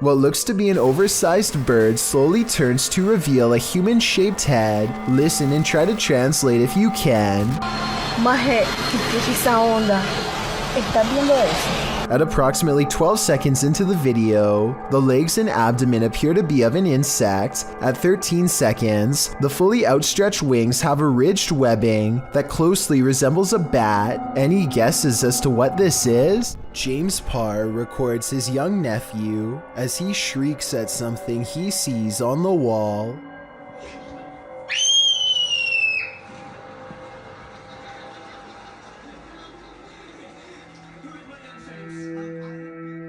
What looks to be an oversized bird slowly turns to reveal a human-shaped head. Listen and try to translate if you can. Maje, ¿qué es esa onda? ¿Estás viendo eso? At approximately 12 seconds into the video, the legs and abdomen appear to be of an insect. At 13 seconds, the fully outstretched wings have a ridged webbing that closely resembles a bat. Any guesses as to what this is? James Parr records his young nephew as he shrieks at something he sees on the wall.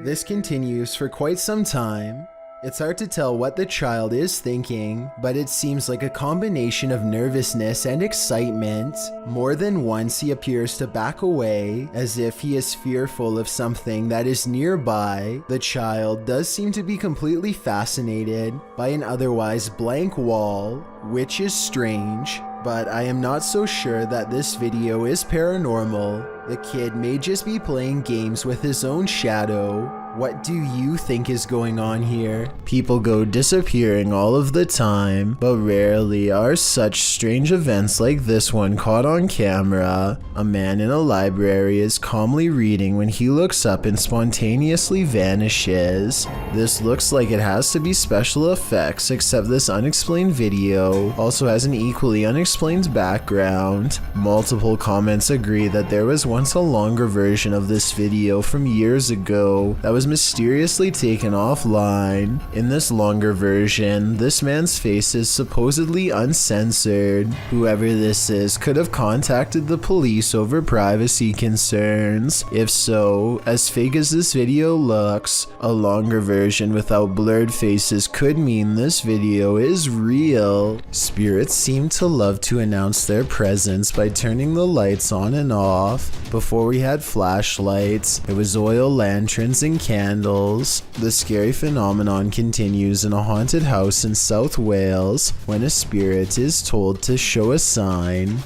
This continues for quite some time. It's hard to tell what the child is thinking, but it seems like a combination of nervousness and excitement. More than once he appears to back away, as if he is fearful of something that is nearby. The child does seem to be completely fascinated by an otherwise blank wall, which is strange, but I am not so sure that this video is paranormal. The kid may just be playing games with his own shadow. What do you think is going on here? People go disappearing all of the time, but rarely are such strange events like this one caught on camera. A man in a library is calmly reading when he looks up and spontaneously vanishes. This looks like it has to be special effects, except this unexplained video also has an equally unexplained background. Multiple comments agree that there was once a longer version of this video from years ago that was mysteriously taken offline. In this longer version, this man's face is supposedly uncensored. Whoever this is could have contacted the police over privacy concerns. If so, as fake as this video looks, a longer version without blurred faces could mean this video is real. Spirits seem to love to announce their presence by turning the lights on and off. Before we had flashlights, it was oil lanterns and candles. The scary phenomenon continues in a haunted house in South Wales when a spirit is told to show a sign.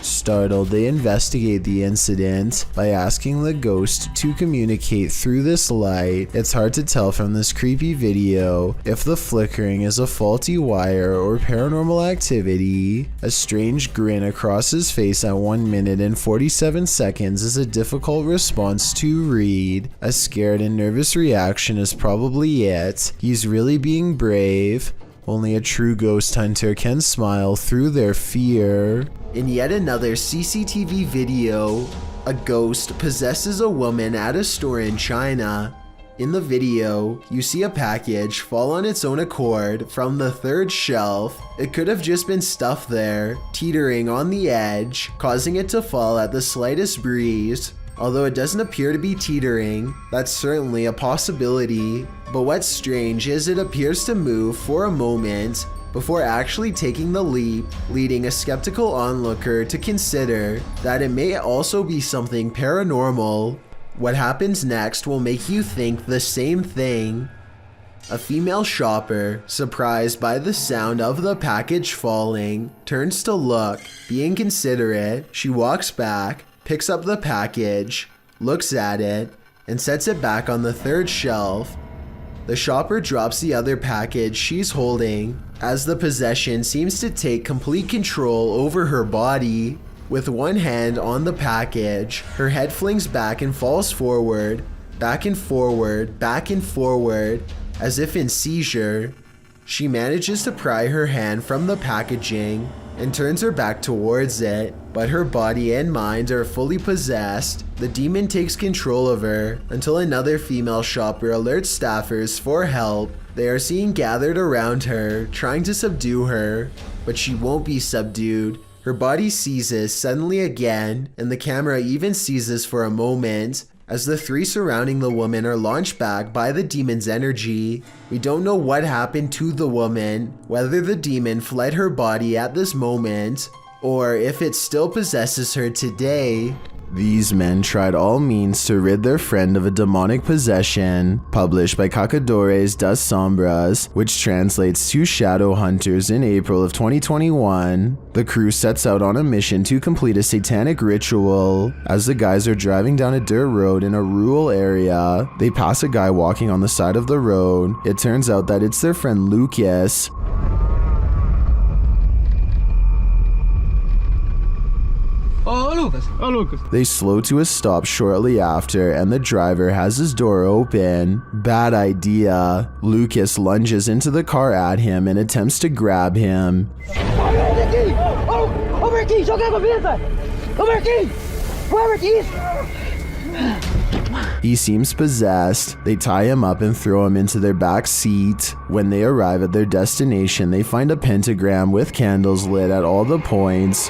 Startled, they investigate the incident by asking the ghost to communicate through this light. It's hard to tell from this creepy video if the flickering is a faulty wire or paranormal activity. A strange grin across his face at 1 minute and 47 seconds is a difficult response to read. A scared and nervous reaction is probably it. He's really being brave. Only a true ghost hunter can smile through their fear. In yet another CCTV video, a ghost possesses a woman at a store in China. In the video, you see a package fall on its own accord from the third shelf. It could have just been stuff there, teetering on the edge, causing it to fall at the slightest breeze. Although it doesn't appear to be teetering, that's certainly a possibility. But what's strange is it appears to move for a moment before actually taking the leap, leading a skeptical onlooker to consider that it may also be something paranormal. What happens next will make you think the same thing. A female shopper, surprised by the sound of the package falling, turns to look. Being considerate, she walks back, picks up the package, looks at it, and sets it back on the third shelf. The shopper drops the other package she's holding as the possession seems to take complete control over her body. With one hand on the package, her head flings back and falls forward, back and forward, back and forward, as if in seizure. She manages to pry her hand from the packaging and turns her back towards it, but her body and mind are fully possessed. The demon takes control of her until another female shopper alerts staffers for help. They are seen gathered around her, trying to subdue her, but she won't be subdued. Her body seizes suddenly again, and the camera even seizes for a moment, as the three surrounding the woman are launched back by the demon's energy. We don't know what happened to the woman, whether the demon fled her body at this moment, or if it still possesses her today. These men tried all means to rid their friend of a demonic possession, published by Cacadores das Sombras, which translates to Shadow Hunters in April of 2021. The crew sets out on a mission to complete a satanic ritual. As the guys are driving down a dirt road in a rural area, they pass a guy walking on the side of the road. It turns out that it's their friend Lucas. Oh, Lucas. They slow to a stop shortly after, and the driver has his door open. Bad idea. Lucas lunges into the car at him and attempts to grab him. He seems possessed. They tie him up and throw him into their back seat. When they arrive at their destination, they find a pentagram with candles lit at all the points.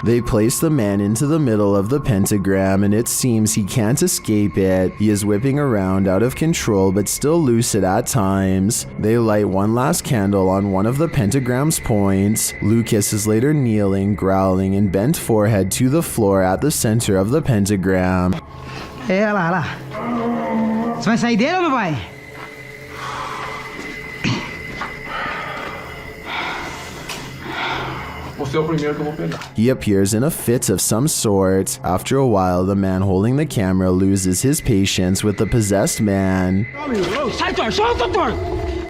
They place the man into the middle of the pentagram, and it seems he can't escape it. He is whipping around out of control but still lucid at times. They light one last candle on one of the pentagram's points. Lucas is later kneeling, growling, and bent forehead to the floor at the center of the pentagram. Olha lá. Você vai sair dele ou não vai? He appears in a fit of some sort. After a while, the man holding the camera loses his patience with the possessed man.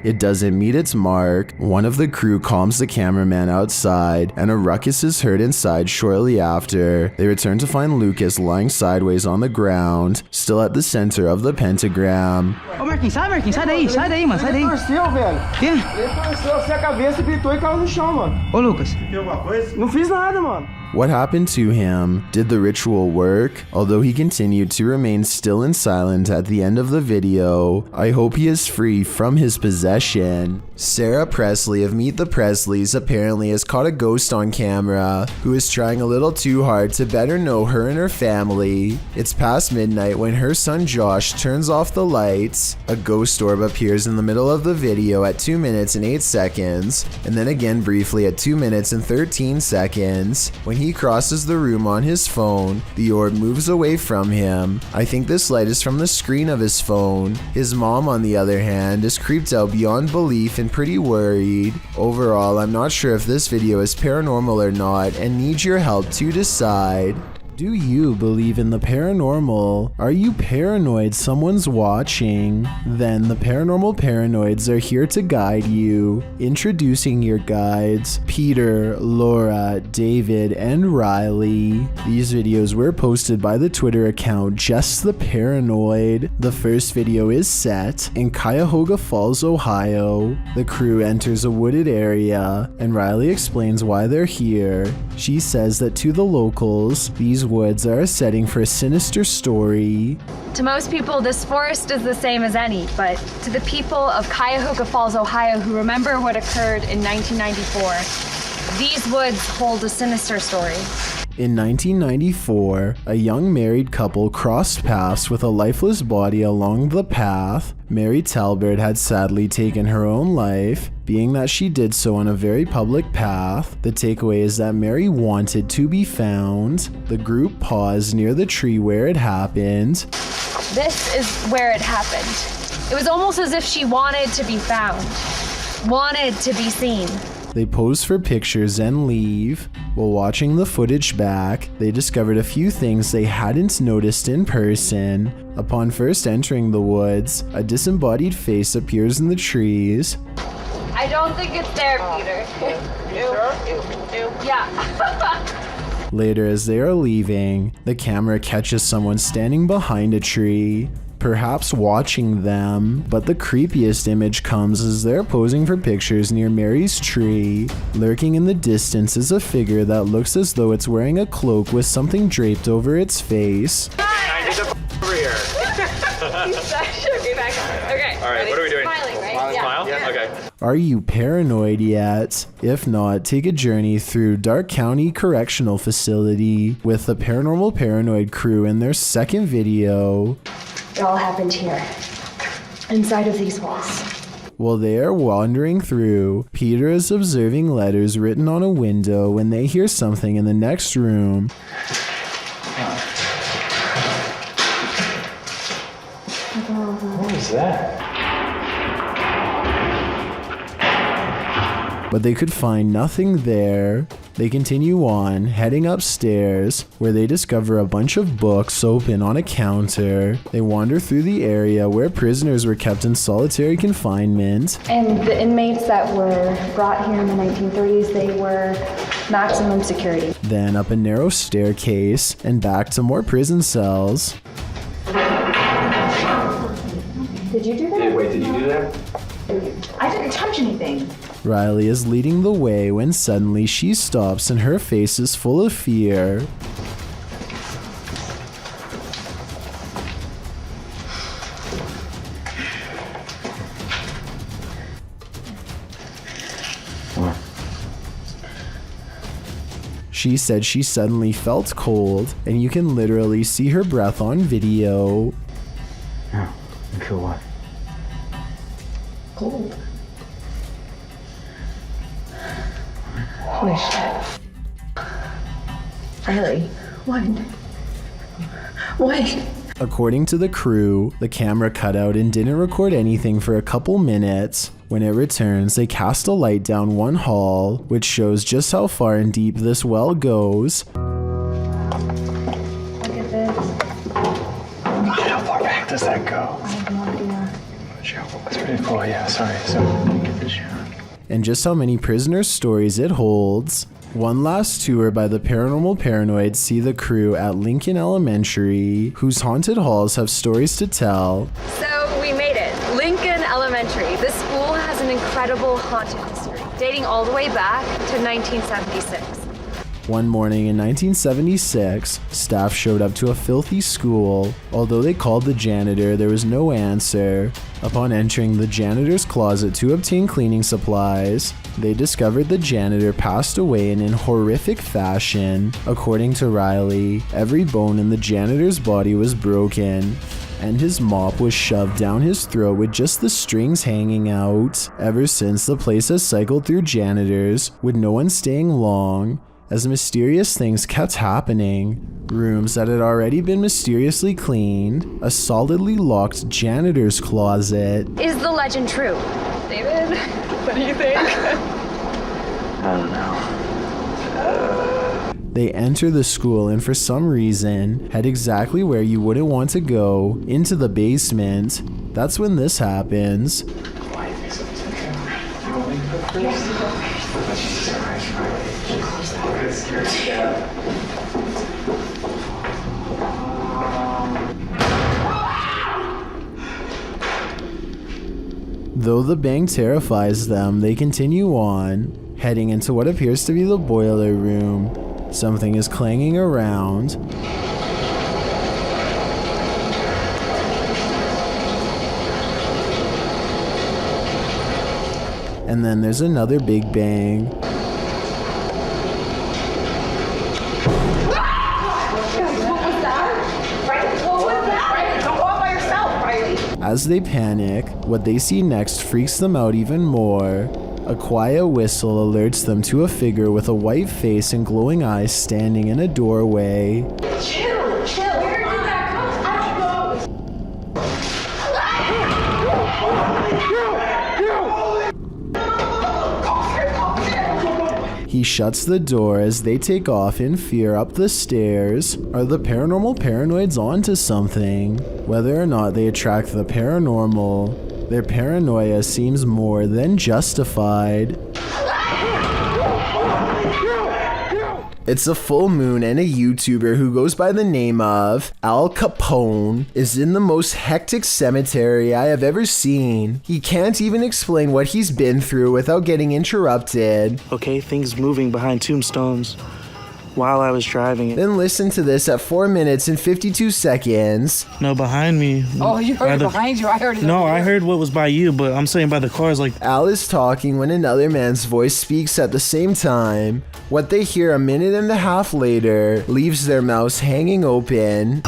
It doesn't meet its mark. One of the crew calms the cameraman outside, and a ruckus is heard inside shortly after. They return to find Lucas lying sideways on the ground, still at the center of the pentagram. Ô Marquinhos, sai daí, mano, sai daí. Ele torceu, velho. Quê? Ele torceu assim a cabeça, gritou e caiu no chão, mano. Ô Lucas. Tem alguma coisa? Não fiz nada, mano. What happened to him? Did the ritual work? Although he continued to remain still and silent at the end of the video, I hope he is free from his possession. Sarah Presley of Meet the Presleys apparently has caught a ghost on camera who is trying a little too hard to better know her and her family. It's past midnight when her son Josh turns off the lights. A ghost orb appears in the middle of the video at 2 minutes and 8 seconds, and then again briefly at 2 minutes and 13 seconds. When he crosses the room on his phone, the orb moves away from him. I think this light is from the screen of his phone. His mom, on the other hand, is creeped out beyond belief and pretty worried. Overall, I'm not sure if this video is paranormal or not and need your help to decide. Do you believe in the paranormal? Are you paranoid someone's watching? Then the Paranormal Paranoids are here to guide you. Introducing your guides, Peter, Laura, David, and Riley. These videos were posted by the Twitter account Just the Paranoid. The first video is set in Cuyahoga Falls, Ohio. The crew enters a wooded area, and Riley explains why they're here. She says that to the locals, these woods are a setting for a sinister story. To most people, this forest is the same as any, but to the people of Cuyahoga Falls, Ohio, who remember what occurred in 1994, these woods hold a sinister story. In 1994, a young married couple crossed paths with a lifeless body along the path. Mary Talbert had sadly taken her own life, being that she did so on a very public path. The takeaway is that Mary wanted to be found. The group paused near the tree where it happened. This is where it happened. It was almost as if she wanted to be found, wanted to be seen. They pose for pictures and leave. While watching the footage back, they discovered a few things they hadn't noticed in person. Upon first entering the woods, a disembodied face appears in the trees. I don't think it's there, Peter. Yeah. Later, as they are leaving, the camera catches someone standing behind a tree, perhaps watching them, but the creepiest image comes as they're posing for pictures near Mary's tree. Lurking in the distance is a figure that looks as though it's wearing a cloak with something draped over its face. I need to over here. Okay. All right, what are we doing? Smiling, right? Smile? Yeah. Okay. Are you paranoid yet? If not, take a journey through Dark County Correctional Facility with the Paranormal Paranoid crew in their second video. It all happened here, inside of these walls. While they are wandering through, Peter is observing letters written on a window when they hear something in the next room. What is that? But they could find nothing there. They continue on, heading upstairs, where they discover a bunch of books open on a counter. They wander through the area where prisoners were kept in solitary confinement. And the inmates that were brought here in the 1930s, they were maximum security. Then up a narrow staircase and back to more prison cells. Did you do that? Wait, did you do that? I didn't touch anything. Riley is leading the way when suddenly she stops and her face is full of fear. She said she suddenly felt cold, and you can literally see her breath on video. Yeah, you feel what? Cold. Holy shit. Riley, what? According to the crew, the camera cut out and didn't record anything for a couple minutes. When it returns, they cast a light down one hall, which shows just how far and deep this well goes. Look at this. How far back does that go? I have no idea. That's pretty cool, yeah, sorry. And just how many prisoners' stories it holds. One last tour by the Paranormal Paranoids see the crew at Lincoln Elementary, whose haunted halls have stories to tell. So we made it. Lincoln Elementary. This school has an incredible haunted history, dating all the way back to 1976. One morning in 1976, staff showed up to a filthy school. Although they called the janitor, there was no answer. Upon entering the janitor's closet to obtain cleaning supplies, they discovered the janitor passed away in horrific fashion. According to Riley, every bone in the janitor's body was broken, and his mop was shoved down his throat with just the strings hanging out. Ever since, the place has cycled through janitors, with no one staying long, as mysterious things kept happening. Rooms that had already been mysteriously cleaned, a solidly locked janitor's closet. Is the legend true? David, what do you think? I don't know. They enter the school and for some reason head exactly where you wouldn't want to go, into the basement. That's when this happens. Why is this Though the bang terrifies them, they continue on, heading into what appears to be the boiler room. Something is clanging around. And then there's another big bang. As they panic, what they see next freaks them out even more. A quiet whistle alerts them to a figure with a white face and glowing eyes standing in a doorway. Chill. Where did that come from? I don't know. He shuts the door as they take off in fear up the stairs. Are the paranormal paranoids onto something? Whether or not they attract the paranormal, their paranoia seems more than justified. It's a full moon and a YouTuber who goes by the name of Al Capone is in the most hectic cemetery I have ever seen. He can't even explain what he's been through without getting interrupted. Okay, things moving behind tombstones while I was driving. Then listen to this at 4 minutes and 52 seconds. No, behind me. Oh, you heard it behind you? I heard it. No, I heard what was by you, but I'm saying by the cars, like... Al is talking when another man's voice speaks at the same time. What they hear a minute and a half later leaves their mouths hanging open.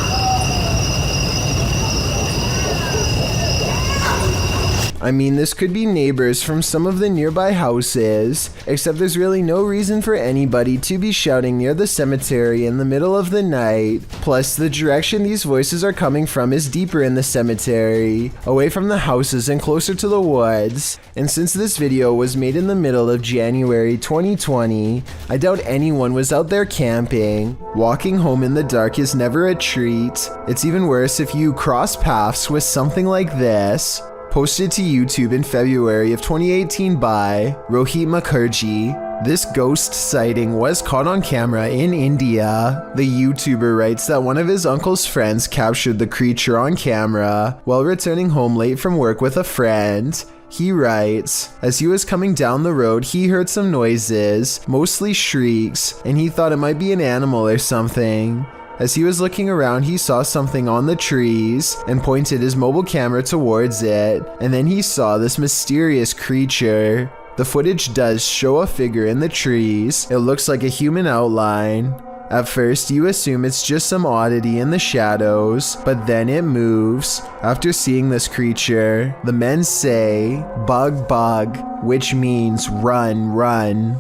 I mean, this could be neighbors from some of the nearby houses, except there's really no reason for anybody to be shouting near the cemetery in the middle of the night. Plus, the direction these voices are coming from is deeper in the cemetery, away from the houses and closer to the woods. And since this video was made in the middle of January 2020, I doubt anyone was out there camping. Walking home in the dark is never a treat. It's even worse if you cross paths with something like this. Posted to YouTube in February of 2018 by Rhythmic. This ghost sighting was caught on camera in India. The YouTuber writes that one of his uncle's friends captured the creature on camera while returning home late from work with a friend. He writes, as he was coming down the road, he heard some noises, mostly shrieks, and he thought it might be an animal or something. As he was looking around, he saw something on the trees and pointed his mobile camera towards it, and then he saw this mysterious creature. The footage does show a figure in the trees. It looks like a human outline. At first, you assume it's just some oddity in the shadows, but then it moves. After seeing this creature, the men say, "Bug, bug," which means run, run.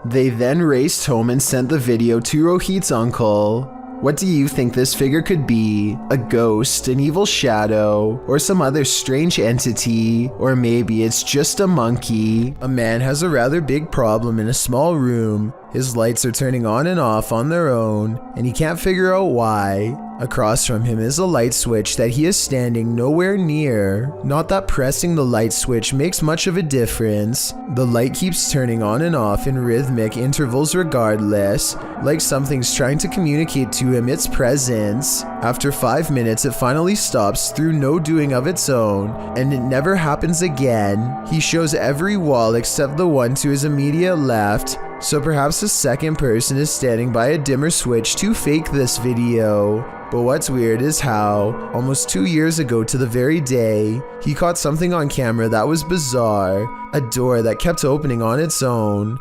They then raced home and sent the video to Rohit's uncle. What do you think this figure could be? A ghost, an evil shadow, or some other strange entity? Or maybe it's just a monkey? A man has a rather big problem in a small room. His lights are turning on and off on their own, and he can't figure out why. Across from him is a light switch that he is standing nowhere near. Not that pressing the light switch makes much of a difference. The light keeps turning on and off in rhythmic intervals regardless, like something's trying to communicate to him its presence. After 5 minutes, it finally stops through no doing of its own, and it never happens again. He shows every wall except the one to his immediate left, so perhaps a second person is standing by a dimmer switch to fake this video. But what's weird is how, almost 2 years ago to the very day, he caught something on camera that was bizarre. A door that kept opening on its own.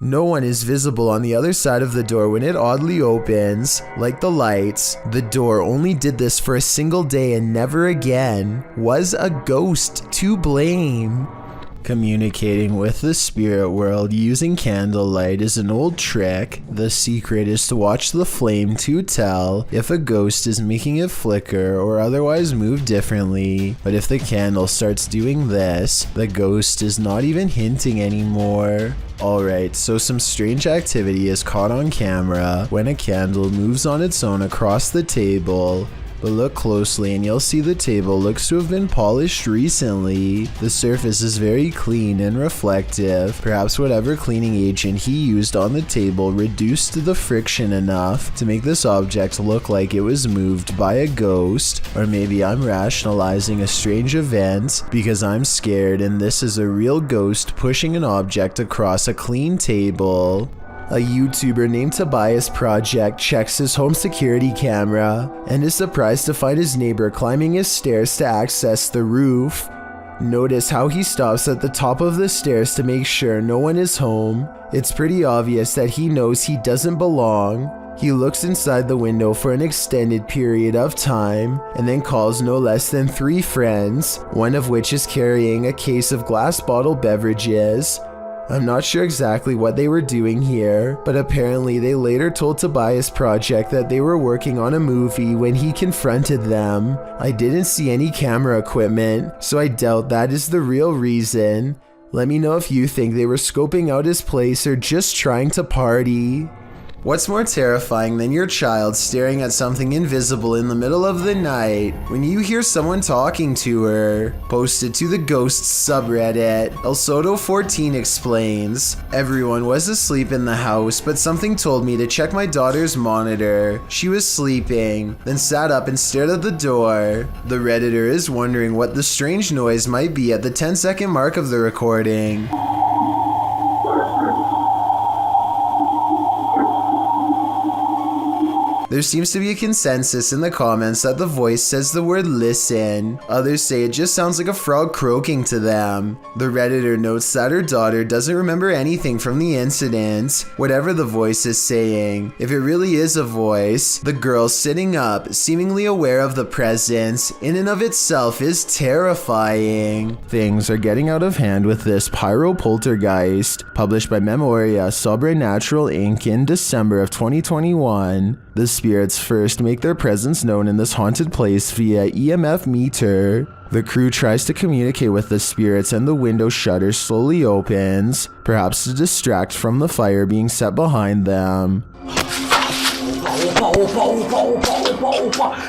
No one is visible on the other side of the door when it oddly opens. Like the lights, the door only did this for a single day and never again. Was a ghost to blame? Communicating with the spirit world using candlelight is an old trick. The secret is to watch the flame to tell if a ghost is making it flicker or otherwise move differently. But if the candle starts doing this, the ghost is not even hinting anymore. Alright, so some strange activity is caught on camera when a candle moves on its own across the table. But look closely and you'll see the table looks to have been polished recently. The surface is very clean and reflective. Perhaps whatever cleaning agent he used on the table reduced the friction enough to make this object look like it was moved by a ghost. Or maybe I'm rationalizing a strange event because I'm scared and this is a real ghost pushing an object across a clean table. A YouTuber named Tobias Project checks his home security camera and is surprised to find his neighbor climbing his stairs to access the roof. Notice how he stops at the top of the stairs to make sure no one is home. It's pretty obvious that he knows he doesn't belong. He looks inside the window for an extended period of time and then calls no less than 3 friends, one of which is carrying a case of glass bottle beverages. I'm not sure exactly what they were doing here, but apparently they later told Tobias Project that they were working on a movie when he confronted them. I didn't see any camera equipment, so I doubt that is the real reason. Let me know if you think they were scoping out his place or just trying to party. What's more terrifying than your child staring at something invisible in the middle of the night when you hear someone talking to her? Posted to the Ghosts subreddit, El Soto14 explains, everyone was asleep in the house, but something told me to check my daughter's monitor. She was sleeping, then sat up and stared at the door. The Redditor is wondering what the strange noise might be at the 10-second mark of the recording. There seems to be a consensus in the comments that the voice says the word listen. Others say it just sounds like a frog croaking to them. The Redditor notes that her daughter doesn't remember anything from the incident, whatever the voice is saying. If it really is a voice, the girl sitting up, seemingly aware of the presence, in and of itself is terrifying. Things are getting out of hand with this Pyro Poltergeist, published by Memoria Sobrenatural Inc. in December of 2021. The spirits first make their presence known in this haunted place via EMF meter. The crew tries to communicate with the spirits and the window shutter slowly opens, perhaps to distract from the fire being set behind them.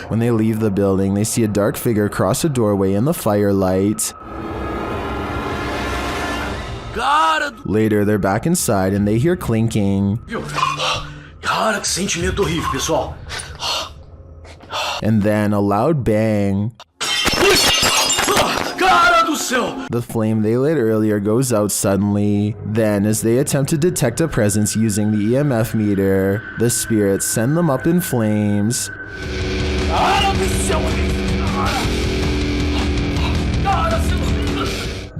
When they leave the building, they see a dark figure cross a doorway in the firelight. Later, they're back inside and they hear clinking. Cara, que sentimento horrível, pessoal. And then a loud bang. Cara do céu! The flame they lit earlier goes out suddenly. Then, as they attempt to detect a presence using the EMF meter, the spirits send them up in flames. Cara do céu!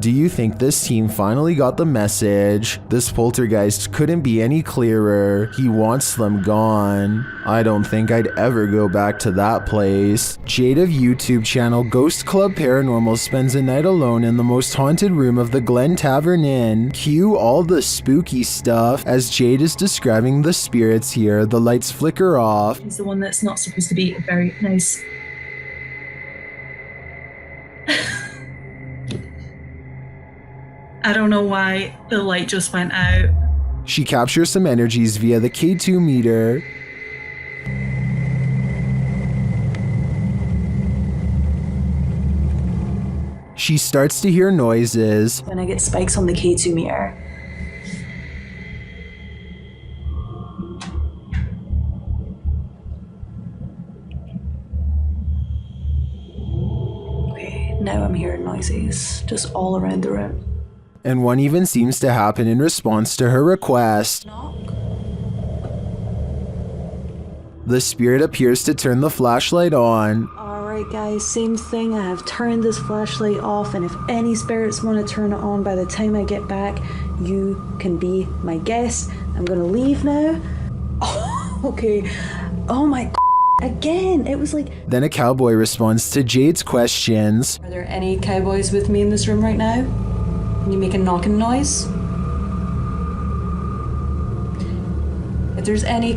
Do you think this team finally got the message? This poltergeist couldn't be any clearer. He wants them gone. I don't think I'd ever go back to that place. Jade of YouTube channel Ghost Club Paranormal spends a night alone in the most haunted room of the Glen Tavern Inn. Cue all the spooky stuff. As Jade is describing the spirits here, the lights flicker off. He's the one that's not supposed to be very nice. I don't know why the light just went out. She captures some energies via the K2 meter. She starts to hear noises. When I get spikes on the K2 meter. Okay, now I'm hearing noises just all around the room. And one even seems to happen in response to her request. Knock. The spirit appears to turn the flashlight on. Alright guys, same thing. I have turned this flashlight off, and if any spirits want to turn it on by the time I get back, you can be my guest. I'm gonna leave now. Oh, okay. Oh my again, it was like... Then a cowboy responds to Jade's questions. Are there any cowboys with me in this room right now? Can you make a knocking noise? If there's any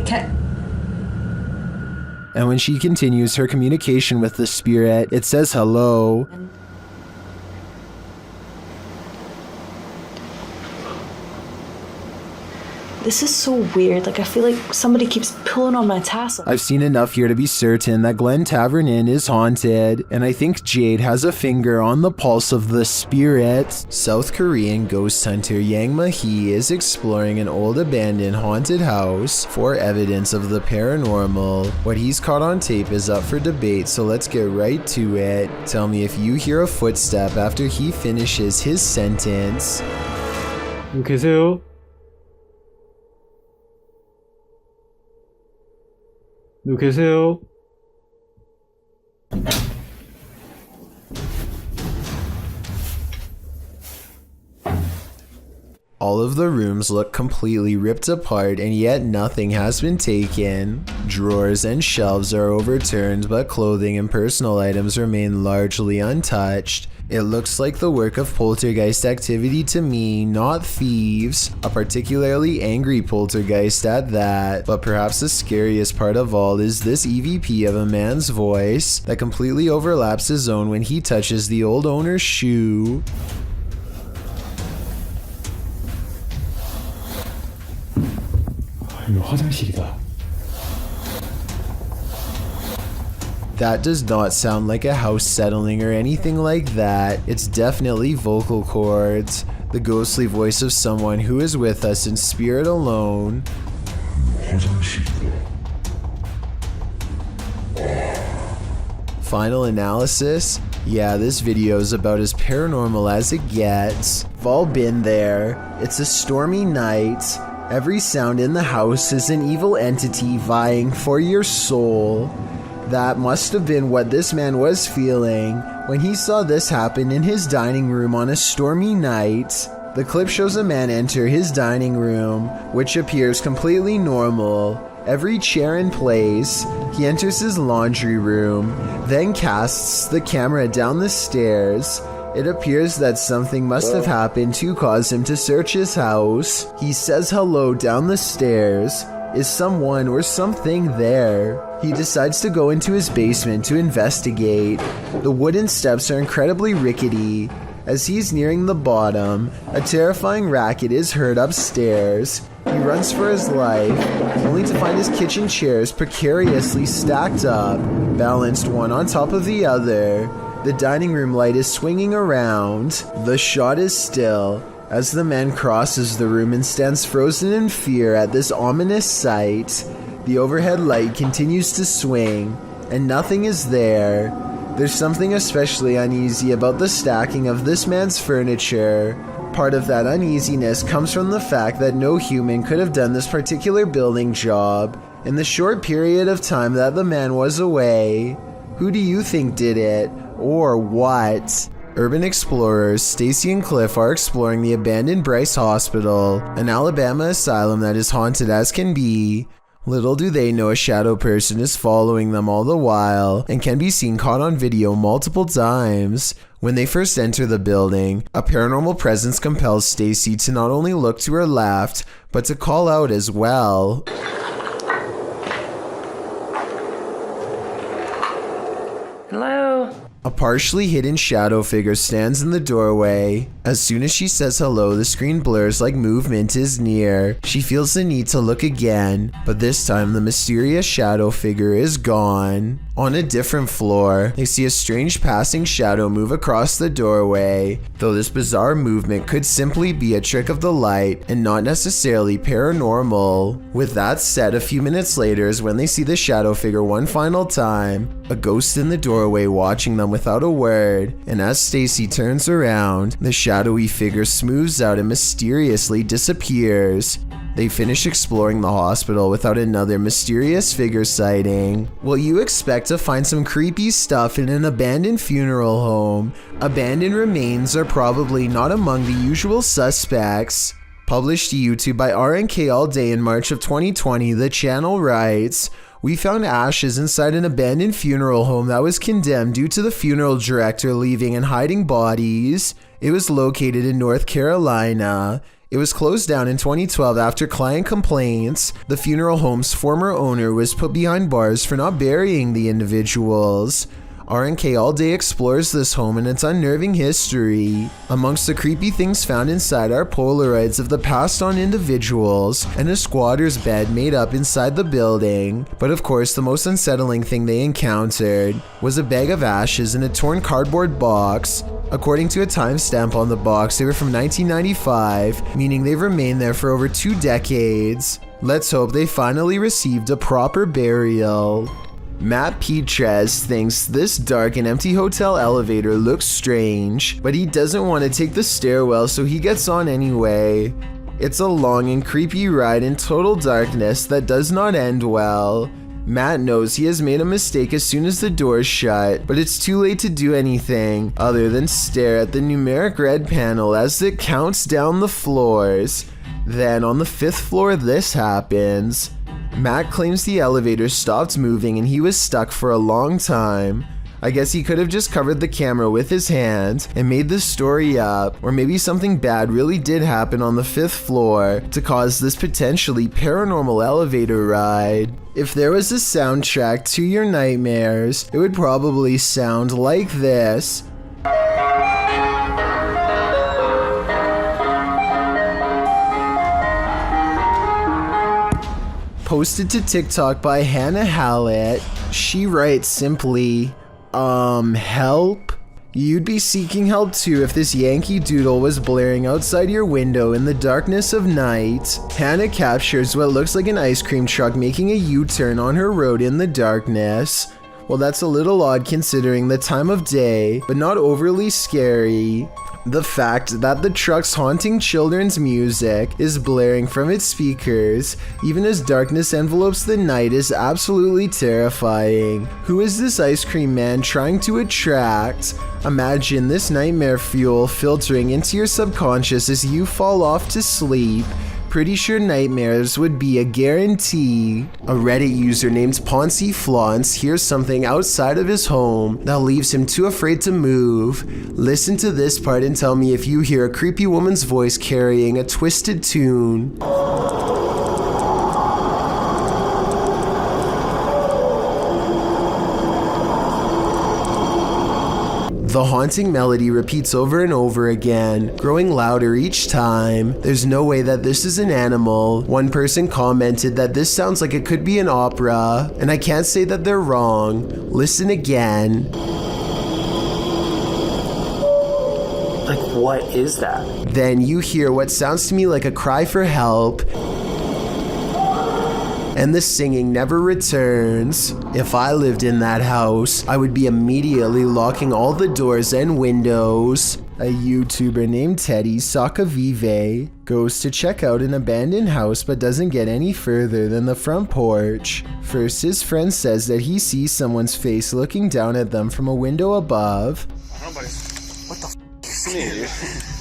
And when she continues her communication with the spirit, it says hello. This is so weird. Like, I feel like somebody keeps pulling on my tassel. I've seen enough here to be certain that Glen Tavern Inn is haunted, and I think Jade has a finger on the pulse of the spirit. South Korean ghost hunter Yang Ma-hee is exploring an old abandoned haunted house for evidence of the paranormal. What he's caught on tape is up for debate, so let's get right to it. Tell me if you hear a footstep after he finishes his sentence. 계세요? 누구 계세요? All of the rooms look completely ripped apart, and yet nothing has been taken. Drawers and shelves are overturned, but clothing and personal items remain largely untouched. It looks like the work of poltergeist activity to me, not thieves. A particularly angry poltergeist at that. But perhaps the scariest part of all is this EVP of a man's voice that completely overlaps his own when he touches the old owner's shoe. 이거 화장실이다. That does not sound like a house settling or anything like that. It's definitely vocal cords. The ghostly voice of someone who is with us in spirit alone. Final analysis? Yeah, this video is about as paranormal as it gets. We've all been there. It's a stormy night. Every sound in the house is an evil entity vying for your soul. That must have been what this man was feeling when he saw this happen in his dining room on a stormy night. The clip shows a man enter his dining room, which appears completely normal. Every chair in place. He enters his laundry room, then casts the camera down the stairs. It appears that something must have happened to cause him to search his house. He says hello down the stairs. Is someone or something there? He decides to go into his basement to investigate. The wooden steps are incredibly rickety. As he's nearing the bottom, a terrifying racket is heard upstairs. He runs for his life, only to find his kitchen chairs precariously stacked up, balanced one on top of the other. The dining room light is swinging around. The shot is still as the man crosses the room and stands frozen in fear at this ominous sight. The overhead light continues to swing, and nothing is there. There's something especially uneasy about the stacking of this man's furniture. Part of that uneasiness comes from the fact that no human could have done this particular building job in the short period of time that the man was away. Who do you think did it? Or what? Urban explorers Stacy and Cliff are exploring the abandoned Bryce Hospital, an Alabama asylum that is haunted as can be. Little do they know a shadow person is following them all the while and can be seen caught on video multiple times. When they first enter the building, a paranormal presence compels Stacy to not only look to her left, but to call out as well. Hello? A partially hidden shadow figure stands in the doorway. As soon as she says hello, the screen blurs like movement is near. She feels the need to look again, but this time the mysterious shadow figure is gone. On a different floor, they see a strange passing shadow move across the doorway, though this bizarre movement could simply be a trick of the light and not necessarily paranormal. With that said, a few minutes later is when they see the shadow figure one final time, a ghost in the doorway watching them without a word, and as Stacy turns around, the shadowy figure smooths out and mysteriously disappears. They finish exploring the hospital without another mysterious figure sighting. Will you expect to find some creepy stuff in an abandoned funeral home? Abandoned remains are probably not among the usual suspects. Published to YouTube by RNK All Day in March of 2020, the channel writes, "We found ashes inside an abandoned funeral home that was condemned due to the funeral director leaving and hiding bodies. It was located in North Carolina. It was closed down in 2012 after client complaints. The funeral home's former owner was put behind bars for not burying the individuals." RNK All Day explores this home and its unnerving history. Amongst the creepy things found inside are Polaroids of the passed on individuals and a squatter's bed made up inside the building. But of course, the most unsettling thing they encountered was a bag of ashes in a torn cardboard box. According to a timestamp on the box, they were from 1995, meaning they've remained there for over 2 decades. Let's hope they finally received a proper burial. Matt Petrez thinks this dark and empty hotel elevator looks strange, but he doesn't want to take the stairwell, so he gets on anyway. It's a long and creepy ride in total darkness that does not end well. Matt knows he has made a mistake as soon as the doors shut, but it's too late to do anything other than stare at the numeric red panel as it counts down the floors. Then on the 5th floor, this happens. Matt claims the elevator stopped moving and he was stuck for a long time. I guess he could have just covered the camera with his hand and made the story up, or maybe something bad really did happen on the 5th floor to cause this potentially paranormal elevator ride. If there was a soundtrack to your nightmares, it would probably sound like this. Posted to TikTok by Hannah Hallett. She writes simply, help? You'd be seeking help too if this Yankee Doodle was blaring outside your window in the darkness of night. Hannah captures what looks like an ice cream truck making a U-turn on her road in the darkness. Well, that's a little odd considering the time of day, but not overly scary. The fact that the truck's haunting children's music is blaring from its speakers, even as darkness envelopes the night, is absolutely terrifying. Who is this ice cream man trying to attract? Imagine this nightmare fuel filtering into your subconscious as you fall off to sleep. Pretty sure nightmares would be a guarantee. A Reddit user named Poncy Flauns hears something outside of his home that leaves him too afraid to move. Listen to this part and tell me if you hear a creepy woman's voice carrying a twisted tune. The haunting melody repeats over and over again, growing louder each time. There's no way that this is an animal. One person commented that this sounds like it could be an opera, and I can't say that they're wrong. Listen again. Like, what is that? Then you hear what sounds to me like a cry for help, and the singing never returns. If I lived in that house, I would be immediately locking all the doors and windows. A YouTuber named Teddy Sakavive goes to check out an abandoned house but doesn't get any further than the front porch. First, his friend says that he sees someone's face looking down at them from a window above. What the f is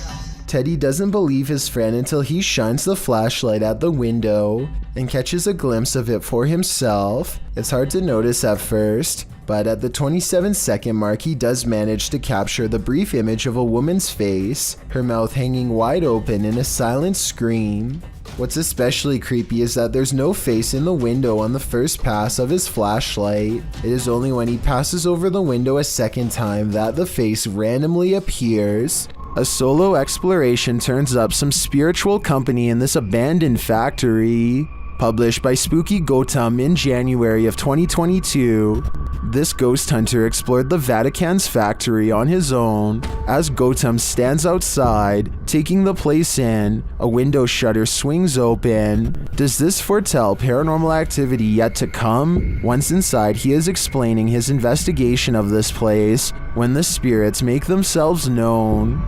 Teddy doesn't believe his friend until he shines the flashlight at the window and catches a glimpse of it for himself. It's hard to notice at first, but at the 27-second mark he does manage to capture the brief image of a woman's face, her mouth hanging wide open in a silent scream. What's especially creepy is that there's no face in the window on the first pass of his flashlight. It is only when he passes over the window a second time that the face randomly appears. A solo exploration turns up some spiritual company in this abandoned factory. Published by Spooky Gautam in January of 2022, this ghost hunter explored the Vatican's factory on his own. As Gautam stands outside, taking the place in, a window shutter swings open. Does this foretell paranormal activity yet to come? Once inside, he is explaining his investigation of this place when the spirits make themselves known.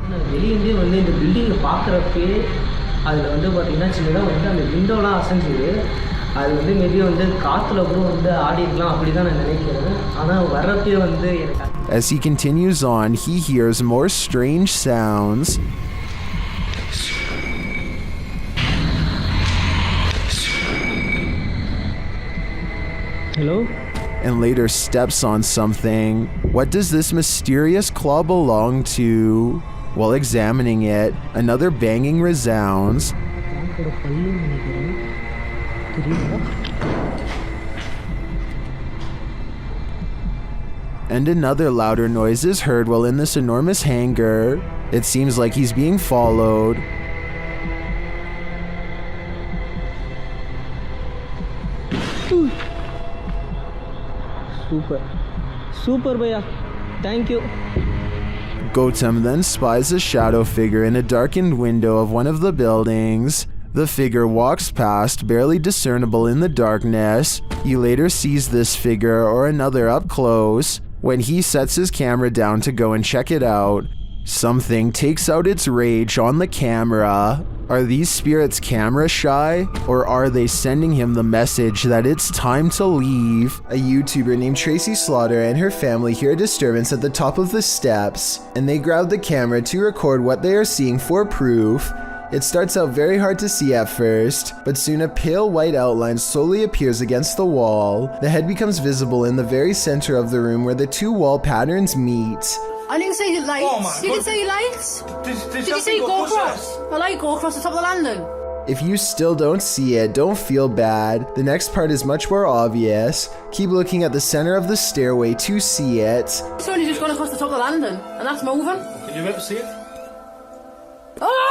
அதில் வந்து பார்த்தீங்கன்னா சின்னதாக வந்து அந்த விண்டோலாம் அசைஞ்சுது. அது வந்து maybe வந்து காற்றுல கூட வந்து ஆடி இருக்கலாம் அப்படி தான் நான் நினைக்கிறேன். ஆனால் வர்றப்பே வந்து எனக்கு. As he continues on, he hears more strange sounds. Hello? And later steps on something. What does this mysterious claw belong to? While examining it, another banging resounds. And another louder noise is heard while in this enormous hangar. It seems like he's being followed. Super bhaiya. Thank you. Gautam then spies a shadow figure in a darkened window of one of the buildings. The figure walks past, barely discernible in the darkness. He later sees this figure or another up close. When he sets his camera down to go and check it out, something takes out its rage on the camera. Are these spirits camera shy, or are they sending him the message that it's time to leave? A YouTuber named Tracy Slaughter and her family hear a disturbance at the top of the steps, and they grab the camera to record what they are seeing for proof. It starts out very hard to see at first, but soon a pale white outline slowly appears against the wall. The head becomes visible in the very center of the room where the two wall patterns meet. I didn't say lights. Oh you didn't say lights? Did you say go across? A light go across the top of the landing? If you still don't see it, don't feel bad. The next part is much more obvious. Keep looking at the center of the stairway to see it. It's only just gone across the top of the landing, and that's moving. Can you ever see it? Oh,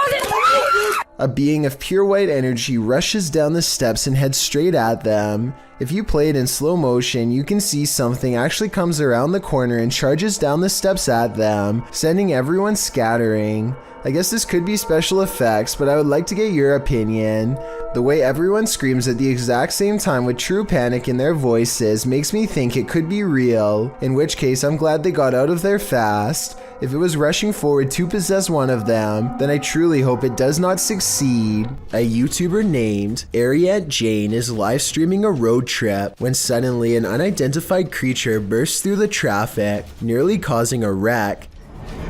a being of pure white energy rushes down the steps and heads straight at them. If you play it in slow motion, you can see something actually comes around the corner and charges down the steps at them, sending everyone scattering. I guess this could be special effects, but I would like to get your opinion. The way everyone screams at the exact same time with true panic in their voices makes me think it could be real, in which case I'm glad they got out of there fast. If it was rushing forward to possess one of them, then I truly hope it does not succeed. A YouTuber named Ariette Jane is live streaming a road trip when suddenly an unidentified creature bursts through the traffic, nearly causing a wreck.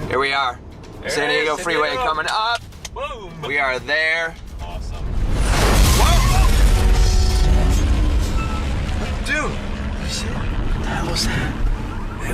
Here we are. San Diego Freeway coming up. Boom. We are there. Awesome. Whoa! Dude, you see what the hell was that? He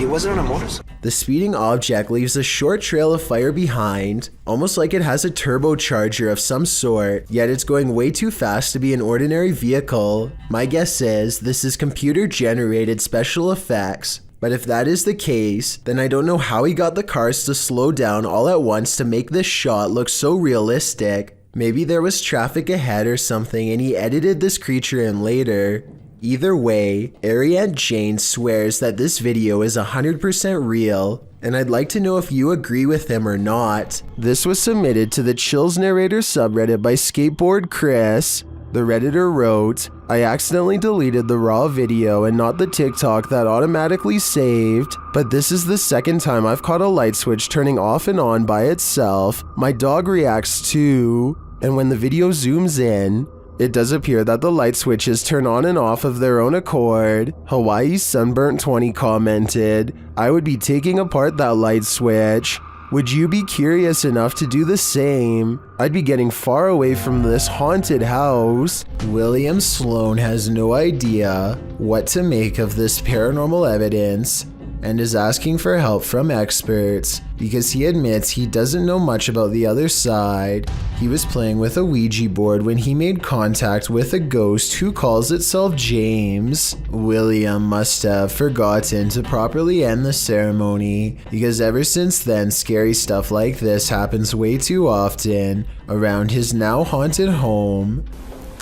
wasn't on a motorcycle. The speeding object leaves a short trail of fire behind, almost like it has a turbocharger of some sort, yet it's going way too fast to be an ordinary vehicle. My guess is this is computer-generated special effects. But if that is the case, then I don't know how he got the cars to slow down all at once to make this shot look so realistic. Maybe there was traffic ahead or something and he edited this creature in later. Either way, Ariette Jane swears that this video is 100% real, and I'd like to know if you agree with him or not. This was submitted to the Chills Narrator subreddit by Skateboard Chris. The Redditor wrote, I accidentally deleted the raw video and not the TikTok that automatically saved, but this is the second time I've caught a light switch turning off and on by itself. My dog reacts too, and when the video zooms in, it does appear that the light switches turn on and off of their own accord. Hawaii Sunburnt 20 commented, I would be taking apart that light switch. Would you be curious enough to do the same? I'd be getting far away from this haunted house. William Sloan has no idea what to make of this paranormal evidence and is asking for help from experts because he admits he doesn't know much about the other side. He was playing with a Ouija board when he made contact with a ghost who calls itself James. William must have forgotten to properly end the ceremony because ever since then scary stuff like this happens way too often around his now haunted home.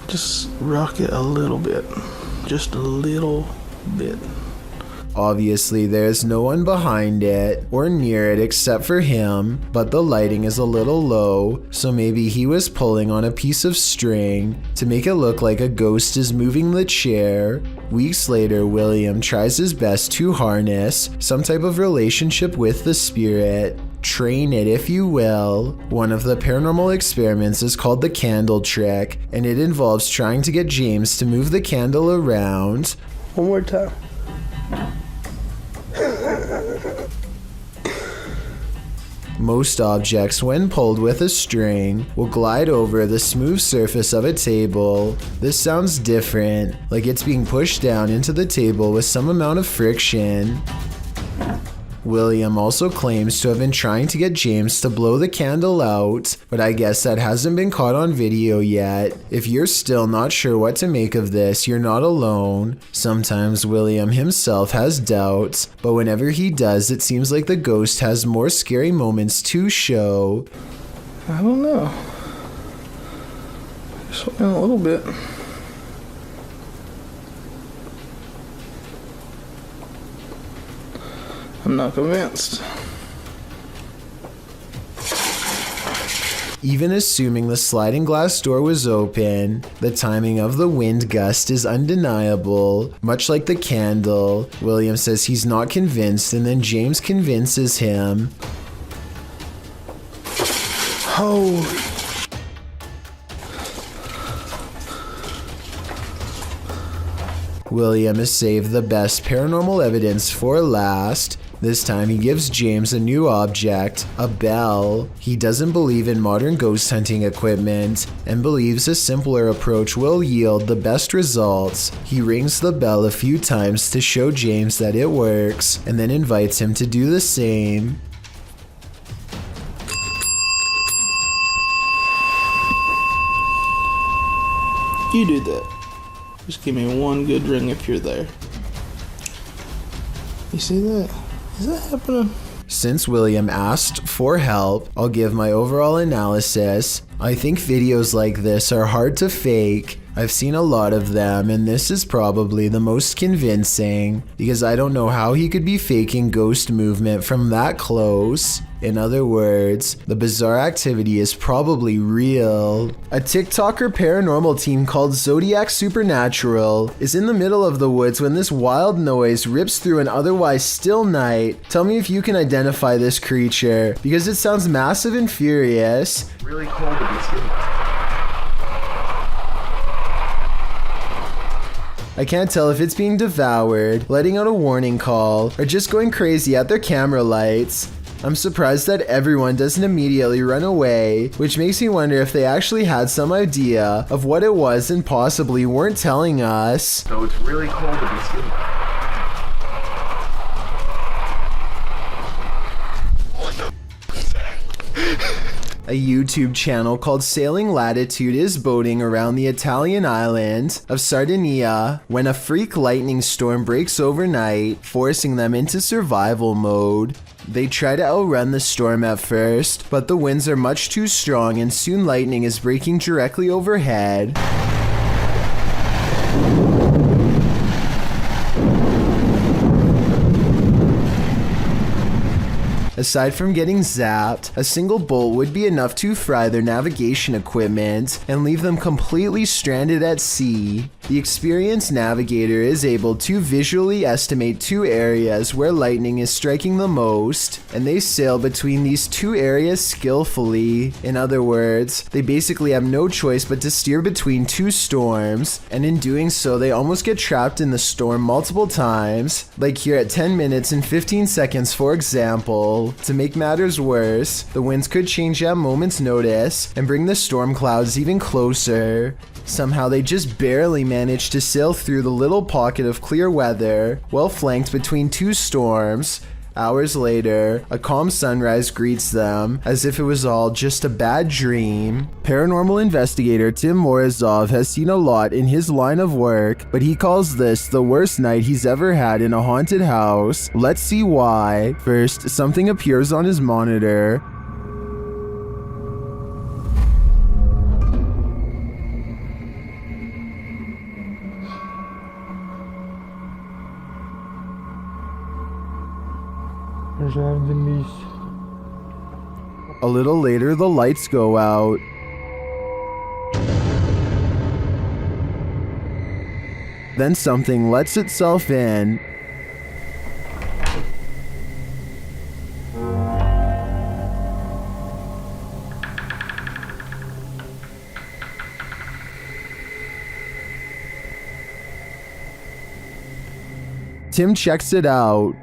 Just rock it a little bit. Just a little bit. Obviously, there's no one behind it or near it except for him, but the lighting is a little low, so maybe he was pulling on a piece of string to make it look like a ghost is moving the chair. Weeks later, William tries his best to harness some type of relationship with the spirit. Train it, if you will. One of the paranormal experiments is called the candle trick, and it involves trying to get James to move the candle around. One more time. Most objects, when pulled with a string, will glide over the smooth surface of a table. This sounds different, like it's being pushed down into the table with some amount of friction. William also claims to have been trying to get James to blow the candle out, but I guess that hasn't been caught on video yet. If you're still not sure what to make of this, you're not alone. Sometimes William himself has doubts, but whenever he does, it seems like the ghost has more scary moments to show. I don't know. Just a little bit. I'm not convinced. Even assuming the sliding glass door was open, the timing of the wind gust is undeniable. Much like the candle, William says he's not convinced, and then James convinces him. Holy. William has saved the best paranormal evidence for last. This time he gives James a new object, a bell. He doesn't believe in modern ghost hunting equipment and believes a simpler approach will yield the best results. He rings the bell a few times to show James that it works and then invites him to do the same. You do that. Just give me one good ring if you're there. You see that? Is that happening? Since William asked for help, I'll give my overall analysis. I think videos like this are hard to fake. I've seen a lot of them, and this is probably the most convincing because I don't know how he could be faking ghost movement from that close. In other words, the bizarre activity is probably real. A TikToker paranormal team called Zodiac Supernatural is in the middle of the woods when this wild noise rips through an otherwise still night. Tell me if you can identify this creature, because it sounds massive and furious. Really cold to be seen. I can't tell if it's being devoured, letting out a warning call, or just going crazy at their camera lights. I'm surprised that everyone doesn't immediately run away, which makes me wonder if they actually had some idea of what it was and possibly weren't telling us. So it's really cold to be seen. A YouTube channel called Sailing Latitude is boating around the Italian island of Sardinia when a freak lightning storm breaks overnight, forcing them into survival mode. They try to outrun the storm at first, but the winds are much too strong and soon lightning is breaking directly overhead. Aside from getting zapped, a single bolt would be enough to fry their navigation equipment and leave them completely stranded at sea. The experienced navigator is able to visually estimate two areas where lightning is striking the most, and they sail between these two areas skillfully. In other words, they basically have no choice but to steer between two storms, and in doing so they almost get trapped in the storm multiple times, like here at 10 minutes and 15 seconds for example. To make matters worse, the winds could change at a moment's notice and bring the storm clouds even closer. Somehow they just barely managed to sail through the little pocket of clear weather, well flanked between two storms. Hours later, a calm sunrise greets them, as if it was all just a bad dream. Paranormal investigator Tim Morozov has seen a lot in his line of work, but he calls this the worst night he's ever had in a haunted house. Let's see why. First, something appears on his monitor. A little later, the lights go out. Then something lets itself in. Tim checks it out.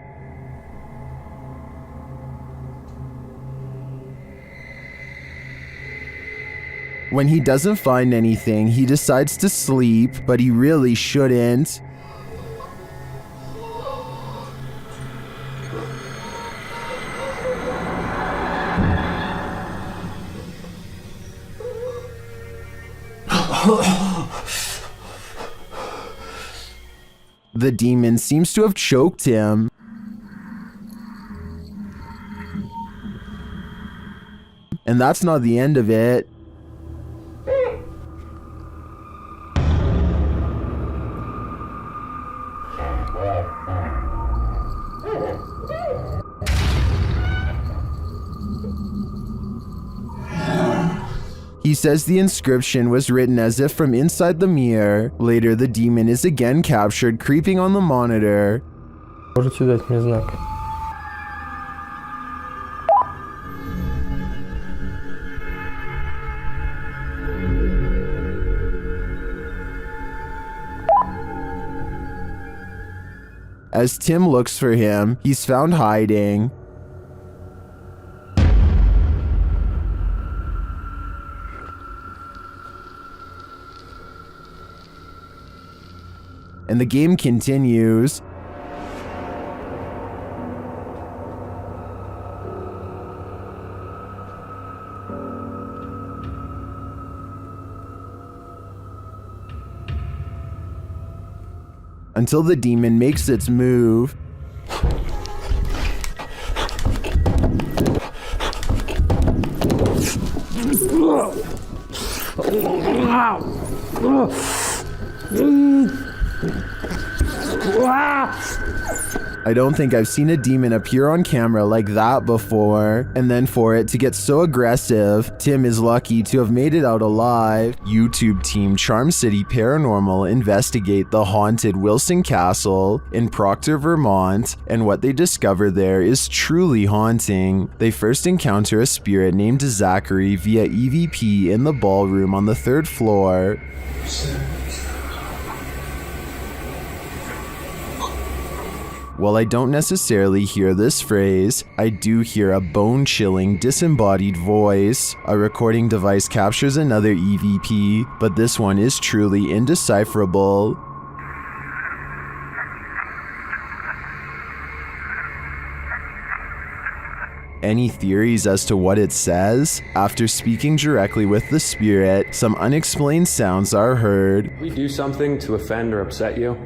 When he doesn't find anything, he decides to sleep, but he really shouldn't. The demon seems to have choked him. And that's not the end of it. He says the inscription was written as if from inside the mirror. Later, the demon is again captured creeping on the monitor. As Tim looks for him, he's found hiding. And the game continues. Until the demon makes its move. I don't think I've seen a demon appear on camera like that before. And then for it to get so aggressive, Tim is lucky to have made it out alive. YouTube team Charm City Paranormal investigate the haunted Wilson Castle in Proctor, Vermont, and what they discover there is truly haunting. They first encounter a spirit named Zachary via EVP in the ballroom on the 3rd floor. While I don't necessarily hear this phrase, I do hear a bone-chilling, disembodied voice. A recording device captures another EVP, but this one is truly indecipherable. Any theories as to what it says? After speaking directly with the spirit, some unexplained sounds are heard. Did we do something to offend or upset you?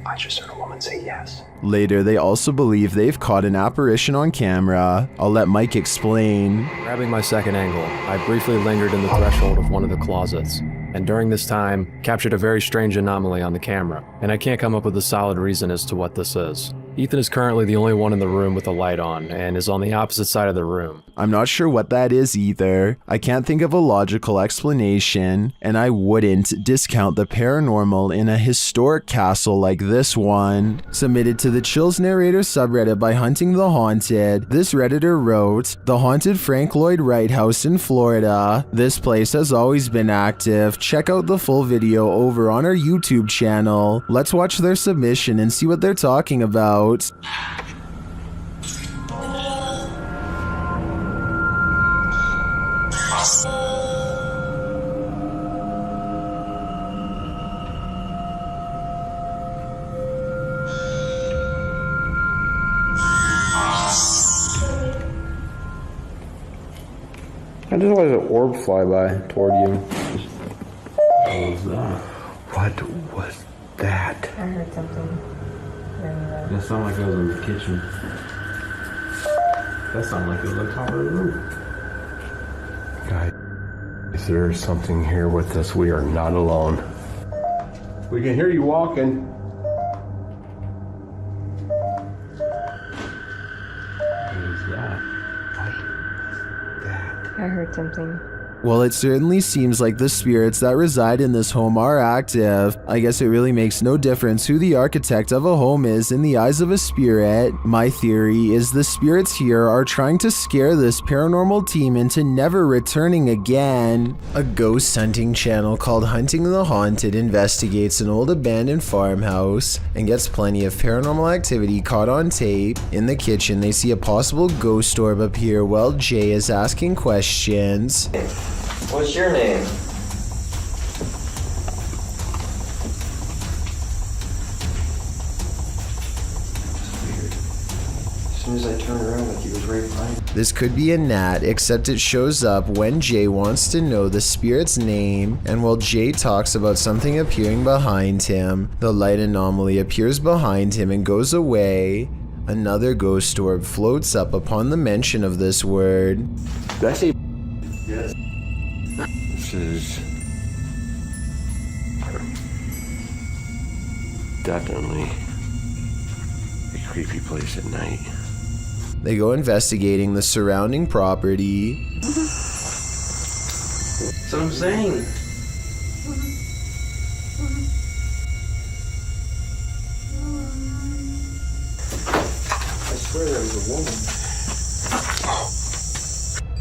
I just heard a woman say yes. Later, they also believe they've caught an apparition on camera. I'll let Mike explain. Grabbing my second angle, I briefly lingered in the threshold of one of the closets, and during this time, captured a very strange anomaly on the camera, and I can't come up with a solid reason as to what this is. Ethan is currently the only one in the room with a light on, and is on the opposite side of the room. I'm not sure what that is either. I can't think of a logical explanation, and I wouldn't discount the paranormal in a historic castle like this one. Submitted to the Chills Narrator subreddit by Hunting the Haunted, this redditor wrote, "The haunted Frank Lloyd Wright house in Florida. This place has always been active. Check out the full video over on our YouTube channel. Let's watch their submission and see what they're talking about." I just let an orb fly by toward you. What was that? What was that? I heard something. That sounded like it was in the kitchen. That sounded like it was on top of the roof. Guys, there's something here with us. We are not alone. We can hear you walking. What is that? I heard something. Well, it certainly seems like the spirits that reside in this home are active. I guess it really makes no difference who the architect of a home is in the eyes of a spirit. My theory is the spirits here are trying to scare this paranormal team into never returning again. A ghost hunting channel called Hunting the Haunted investigates an old abandoned farmhouse and gets plenty of paranormal activity caught on tape. In the kitchen, they see a possible ghost orb appear while Jay is asking questions. What's your name? As soon as I turned around, like he was right behind me. This could be a gnat, except it shows up when Jay wants to know the spirit's name, and while Jay talks about something appearing behind him, the light anomaly appears behind him and goes away. Another ghost orb floats up upon the mention of this word. Did I say yes? This is definitely a creepy place at night. They go investigating the surrounding property. That's what I'm saying. I swear there was a woman.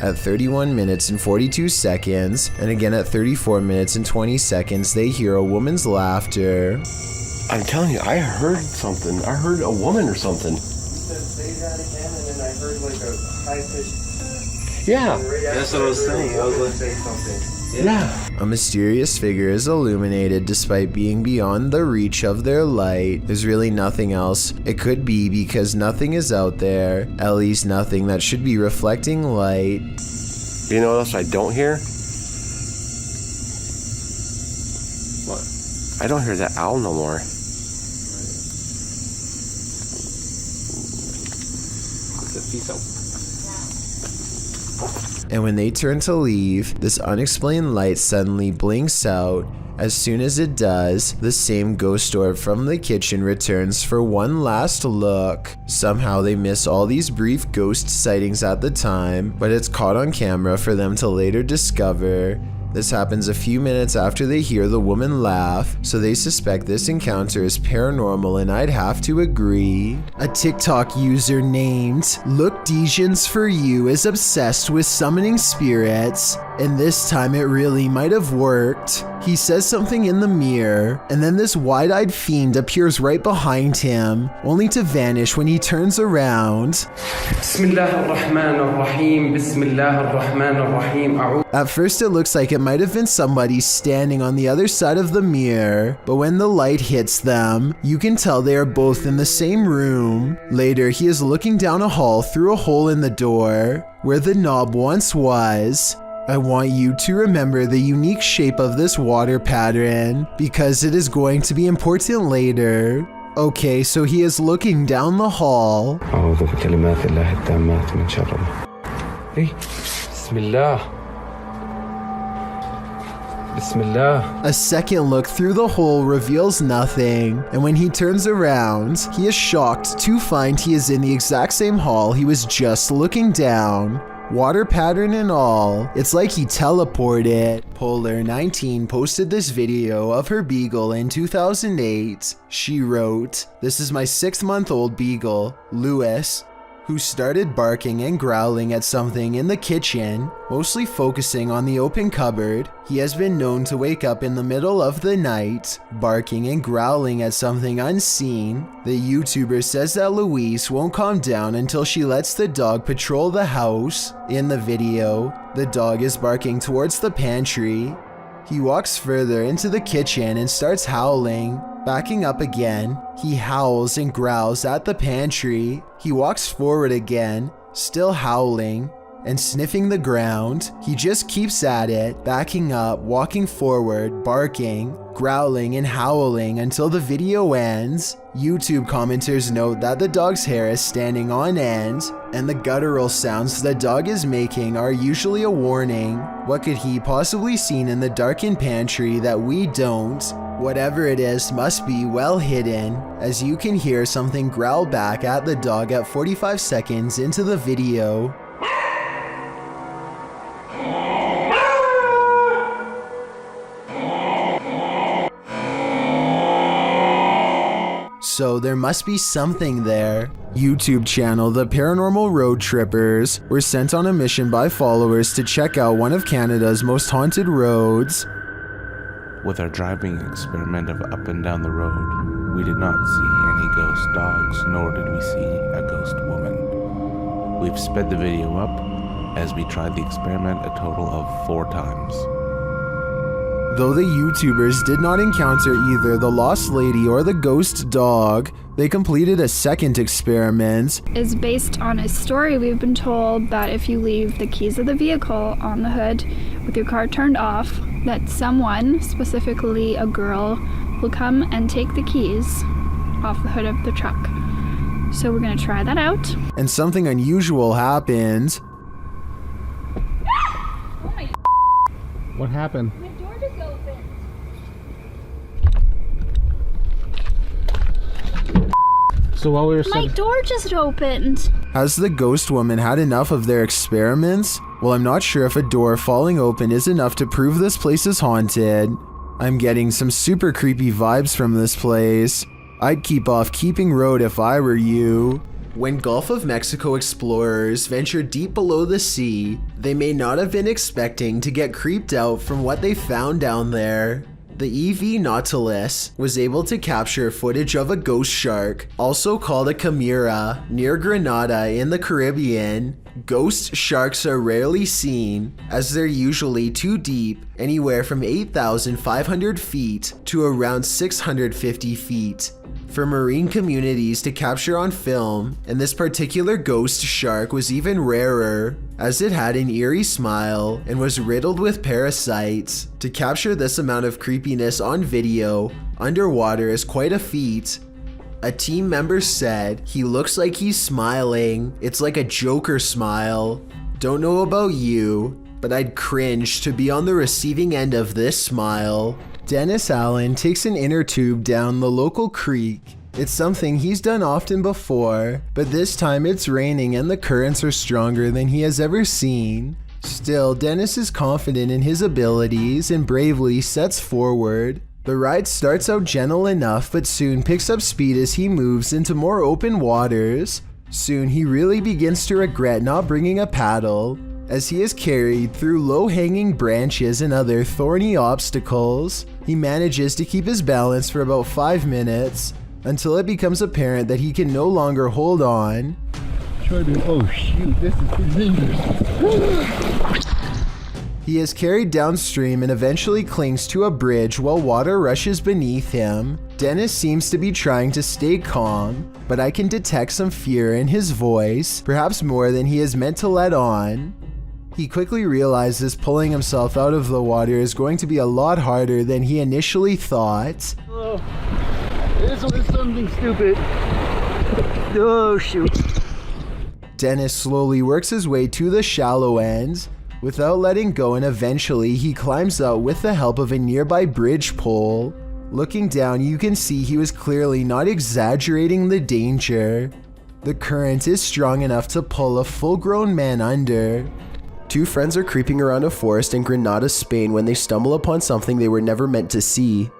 At 31 minutes and 42 seconds, and again at 34 minutes and 20 seconds, they hear a woman's laughter. I'm telling you, I heard something. I heard a woman or something. He said, say that again, and then I heard like a high-pitched... Yeah. That's what I was saying. I was going to say something. Yeah. A mysterious figure is illuminated despite being beyond the reach of their light. There's really nothing else. It could be because nothing is out there, at least nothing that should be reflecting light. You know what else I don't hear? What? I don't hear that owl no more. Peace out. And when they turn to leave, this unexplained light suddenly blinks out. As soon as it does, the same ghost orb from the kitchen returns for one last look. Somehow they miss all these brief ghost sightings at the time, but it's caught on camera for them to later discover. This happens a few minutes after they hear the woman laugh, so they suspect this encounter is paranormal, and I'd have to agree. A TikTok user named Look Desions For You is obsessed with summoning spirits, and this time it really might have worked. He says something in the mirror, and then this wide-eyed fiend appears right behind him, only to vanish when he turns around. At first it looks like it might have been somebody standing on the other side of the mirror, but when the light hits them, you can tell they are both in the same room. Later, he is looking down a hall through a hole in the door, where the knob once was. I want you to remember the unique shape of this water pattern, because it is going to be important later. Okay, so he is looking down the hall. A second look through the hole reveals nothing, and when he turns around, he is shocked to find he is in the exact same hall he was just looking down. Water pattern and all, it's like he teleported. Polar19 posted this video of her Beagle in 2008. She wrote, "This is my 6-month-old Beagle, Lewis, who started barking and growling at something in the kitchen, mostly focusing on the open cupboard. He has been known to wake up in the middle of the night, barking and growling at something unseen. The YouTuber says that Louise won't calm down until she lets the dog patrol the house. In the video, the dog is barking towards the pantry. He walks further into the kitchen and starts howling. Backing up again, he howls and growls at the pantry. He walks forward again, still howling and sniffing the ground. He just keeps at it, backing up, walking forward, barking, growling and howling until the video ends. YouTube commenters note that the dog's hair is standing on end, and the guttural sounds the dog is making are usually a warning. What could he possibly seen in the darkened pantry that we don't? Whatever it is must be well hidden, as you can hear something growl back at the dog at 45 seconds into the video." So there must be something there. YouTube channel The Paranormal Road Trippers were sent on a mission by followers to check out one of Canada's most haunted roads. With our driving experiment of up and down the road, we did not see any ghost dogs, nor did we see a ghost woman. We've sped the video up as we tried the experiment a total of 4 times. Though the YouTubers did not encounter either the lost lady or the ghost dog, they completed a second experiment. Is based on a story we've been told that if you leave the keys of the vehicle on the hood with your car turned off, that someone, specifically a girl, will come and take the keys off the hood of the truck. So we're gonna try that out. And something unusual happened. Oh my What happened? My door just opened. So while we were My door just opened. Has the ghost woman had enough of their experiments? Well, I'm not sure if a door falling open is enough to prove this place is haunted. I'm getting some super creepy vibes from this place. I'd keep off Keeping Road if I were you. When Gulf of Mexico explorers ventured deep below the sea, they may not have been expecting to get creeped out from what they found down there. The EV Nautilus was able to capture footage of a ghost shark, also called a chimera, near Grenada in the Caribbean. Ghost sharks are rarely seen, as they're usually too deep, anywhere from 8,500 feet to around 650 feet. For marine communities to capture on film, and this particular ghost shark was even rarer, as it had an eerie smile and was riddled with parasites. To capture this amount of creepiness on video, underwater is quite a feat. A team member said, "He looks like he's smiling. It's like a Joker smile." Don't know about you, but I'd cringe to be on the receiving end of this smile. Dennis Allen takes an inner tube down the local creek. It's something he's done often before, but this time it's raining and the currents are stronger than he has ever seen. Still, Dennis is confident in his abilities and bravely sets forward. The ride starts out gentle enough, but soon picks up speed as he moves into more open waters. Soon he really begins to regret not bringing a paddle, as he is carried through low-hanging branches and other thorny obstacles. He manages to keep his balance for about 5 minutes, until it becomes apparent that he can no longer hold on. Oh shoot, this is dangerous. He is carried downstream and eventually clings to a bridge while water rushes beneath him. Dennis seems to be trying to stay calm, but I can detect some fear in his voice, perhaps more than he is meant to let on. He quickly realizes pulling himself out of the water is going to be a lot harder than he initially thought. Oh, this was something stupid. Oh shoot. Dennis slowly works his way to the shallow end without letting go, and eventually he climbs out with the help of a nearby bridge pole. Looking down, you can see he was clearly not exaggerating the danger. The current is strong enough to pull a full-grown man under. Two friends are creeping around a forest in Granada, Spain when they stumble upon something they were never meant to see.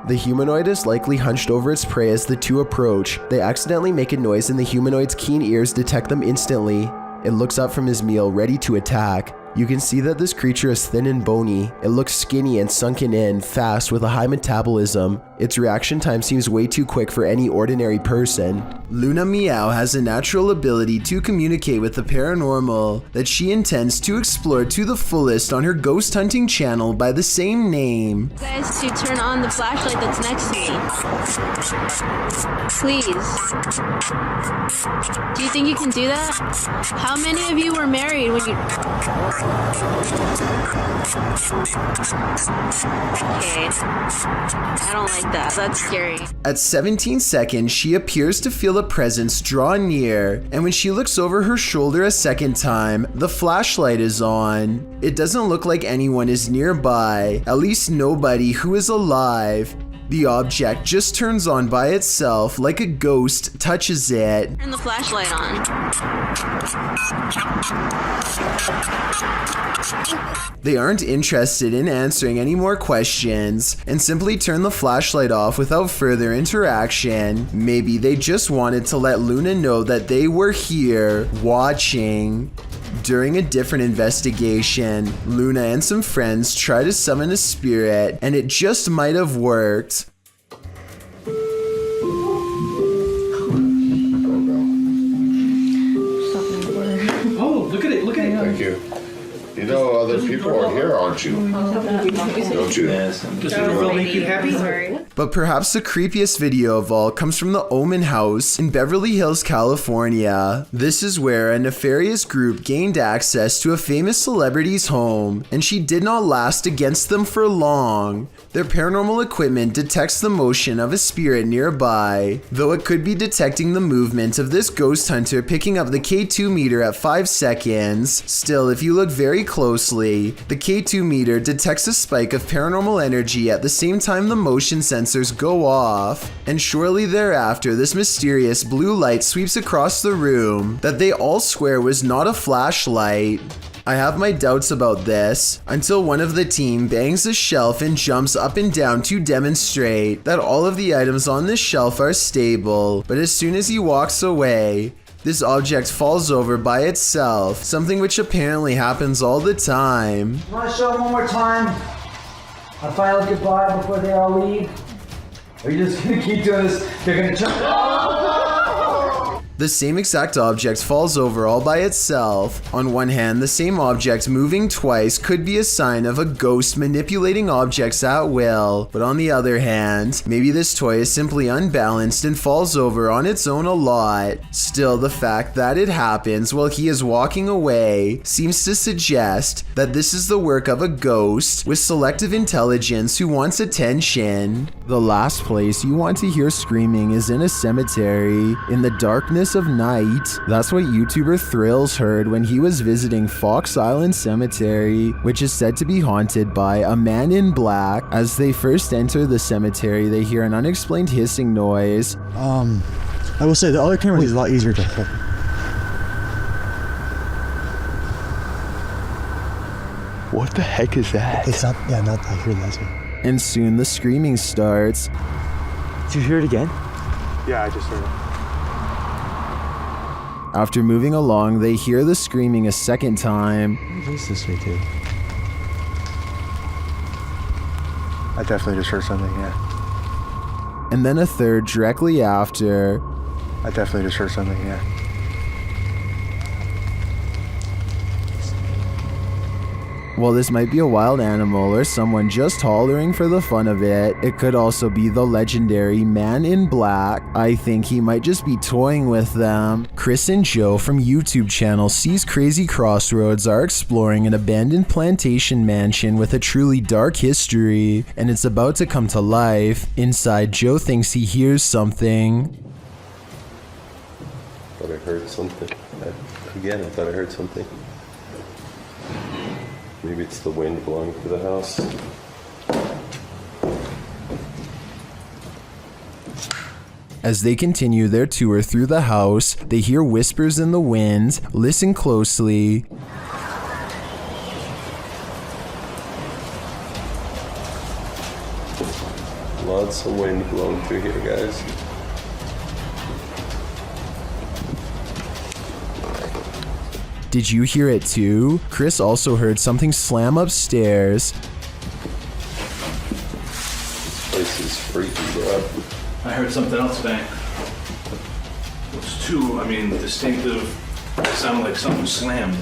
The humanoid is likely hunched over its prey as the two approach. They accidentally make a noise and the humanoid's keen ears detect them instantly. It looks up from his meal, ready to attack. You can see that this creature is thin and bony. It looks skinny and sunken in, fast with a high metabolism. Its reaction time seems way too quick for any ordinary person. Luna Meow has a natural ability to communicate with the paranormal that she intends to explore to the fullest on her ghost hunting channel by the same name. Guys, to turn on the flashlight that's next to me. Please. Do you think you can do that? How many of you were married when you... Okay. I don't like that. That's scary. At 17 seconds, she appears to feel a presence draw near, and when she looks over her shoulder a second time, the flashlight is on. It doesn't look like anyone is nearby, at least nobody who is alive. The object just turns on by itself like a ghost touches it. Turn the flashlight on. They aren't interested in answering any more questions and simply turn the flashlight off without further interaction. Maybe they just wanted to let Luna know that they were here, watching. During a different investigation, Luna and some friends try to summon a spirit, and it just might have worked. Oh, look at it, look at it. Thank you. You know other people are here, aren't you? Don't you? Does the girl make you happy? But perhaps the creepiest video of all comes from the Omen house in Beverly Hills, California. This is where a nefarious group gained access to a famous celebrity's home, and she did not last against them for long. Their paranormal equipment detects the motion of a spirit nearby, though it could be detecting the movement of this ghost hunter picking up the K2 meter at 5 seconds. Still, if you look very closely, the K2 meter detects a spike of paranormal energy at the same time the motion sensors go off, and shortly thereafter this mysterious blue light sweeps across the room that they all swear was not a flashlight. I have my doubts about this, until one of the team bangs a shelf and jumps up and down to demonstrate that all of the items on this shelf are stable, but as soon as he walks away, this object falls over by itself, something which apparently happens all the time. Want to show them one more time? A final goodbye before they all leave? Or are you just gonna keep doing this? They're gonna jump. The same exact object falls over all by itself. On one hand, the same object moving twice could be a sign of a ghost manipulating objects at will, but on the other hand, maybe this toy is simply unbalanced and falls over on its own a lot. Still, the fact that it happens while he is walking away seems to suggest that this is the work of a ghost with selective intelligence who wants attention. The last place you want to hear screaming is in a cemetery, in the darkness of night. That's what YouTuber Thrills heard when he was visiting Fox Island Cemetery, which is said to be haunted by a man in black. As they first enter the cemetery, they hear an unexplained hissing noise. I will say the other camera is a lot easier to hold. What the heck is that? It's not, yeah, not, I hear that too. And soon the screaming starts. Did you hear it again? Yeah, I just heard it. After moving along, they hear the screaming a second time. What's this way too? I definitely just heard something, yeah. And then a third directly after. I definitely just heard something, yeah. While this might be a wild animal or someone just hollering for the fun of it, it could also be the legendary man in black. I think he might just be toying with them. Chris and Joe from YouTube channel Seas Crazy Crossroads are exploring an abandoned plantation mansion with a truly dark history, and it's about to come to life. Inside, Joe thinks he hears something. I thought I heard something. Again, I thought I heard something. Maybe it's the wind blowing through the house. As they continue their tour through the house, they hear whispers in the wind. Listen closely. Lots of wind blowing through here, guys. Did you hear it too? Chris also heard something slam upstairs. This place is freaky, bro. I heard something else bang. It was too, distinctive. It sounded like something slammed. I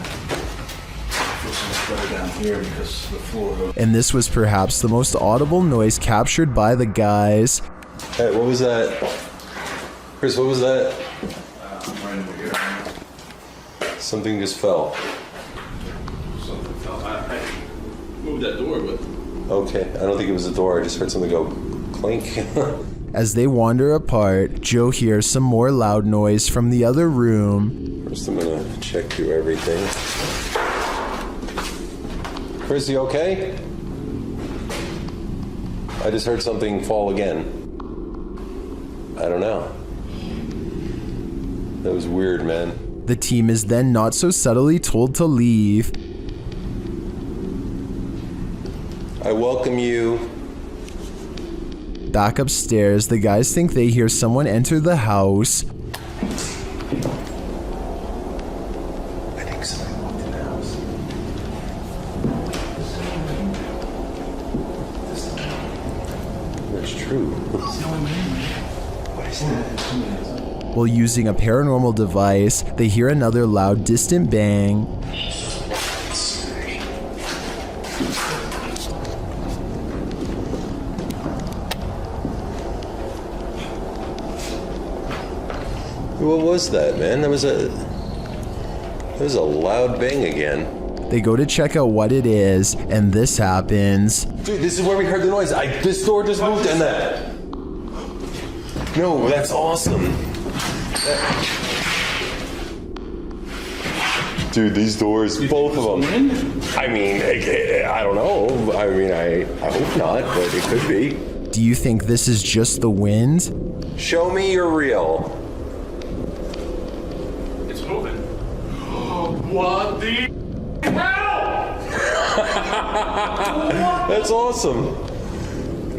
feel so much better down here because the floor. And this was perhaps the most audible noise captured by the guys. Hey, what was that? Chris, what was that? Right over here. Something just fell. Something fell. I moved that door, but... Okay, I don't think it was the door. I just heard something go clink. As they wander apart, Joe hears some more loud noise from the other room. First, I'm gonna check through everything. Chris, you okay? I just heard something fall again. I don't know. That was weird, man. The team is then not so subtly told to leave. I welcome you. Back upstairs, the guys think they hear someone enter the house. I think somebody walked in the house. That's true. What is that? While using a paranormal device, they hear another loud, distant bang. What was that, man? That was a loud bang again. They go to check out what it is, and this happens. Dude, this is where we heard the noise. This door just moved and that. No, that's awesome. Dude, these doors, both of them. I don't know. I hope not, but it could be. Do you think this is just the wind? Show me you're real. It's moving. What the hell? That's awesome.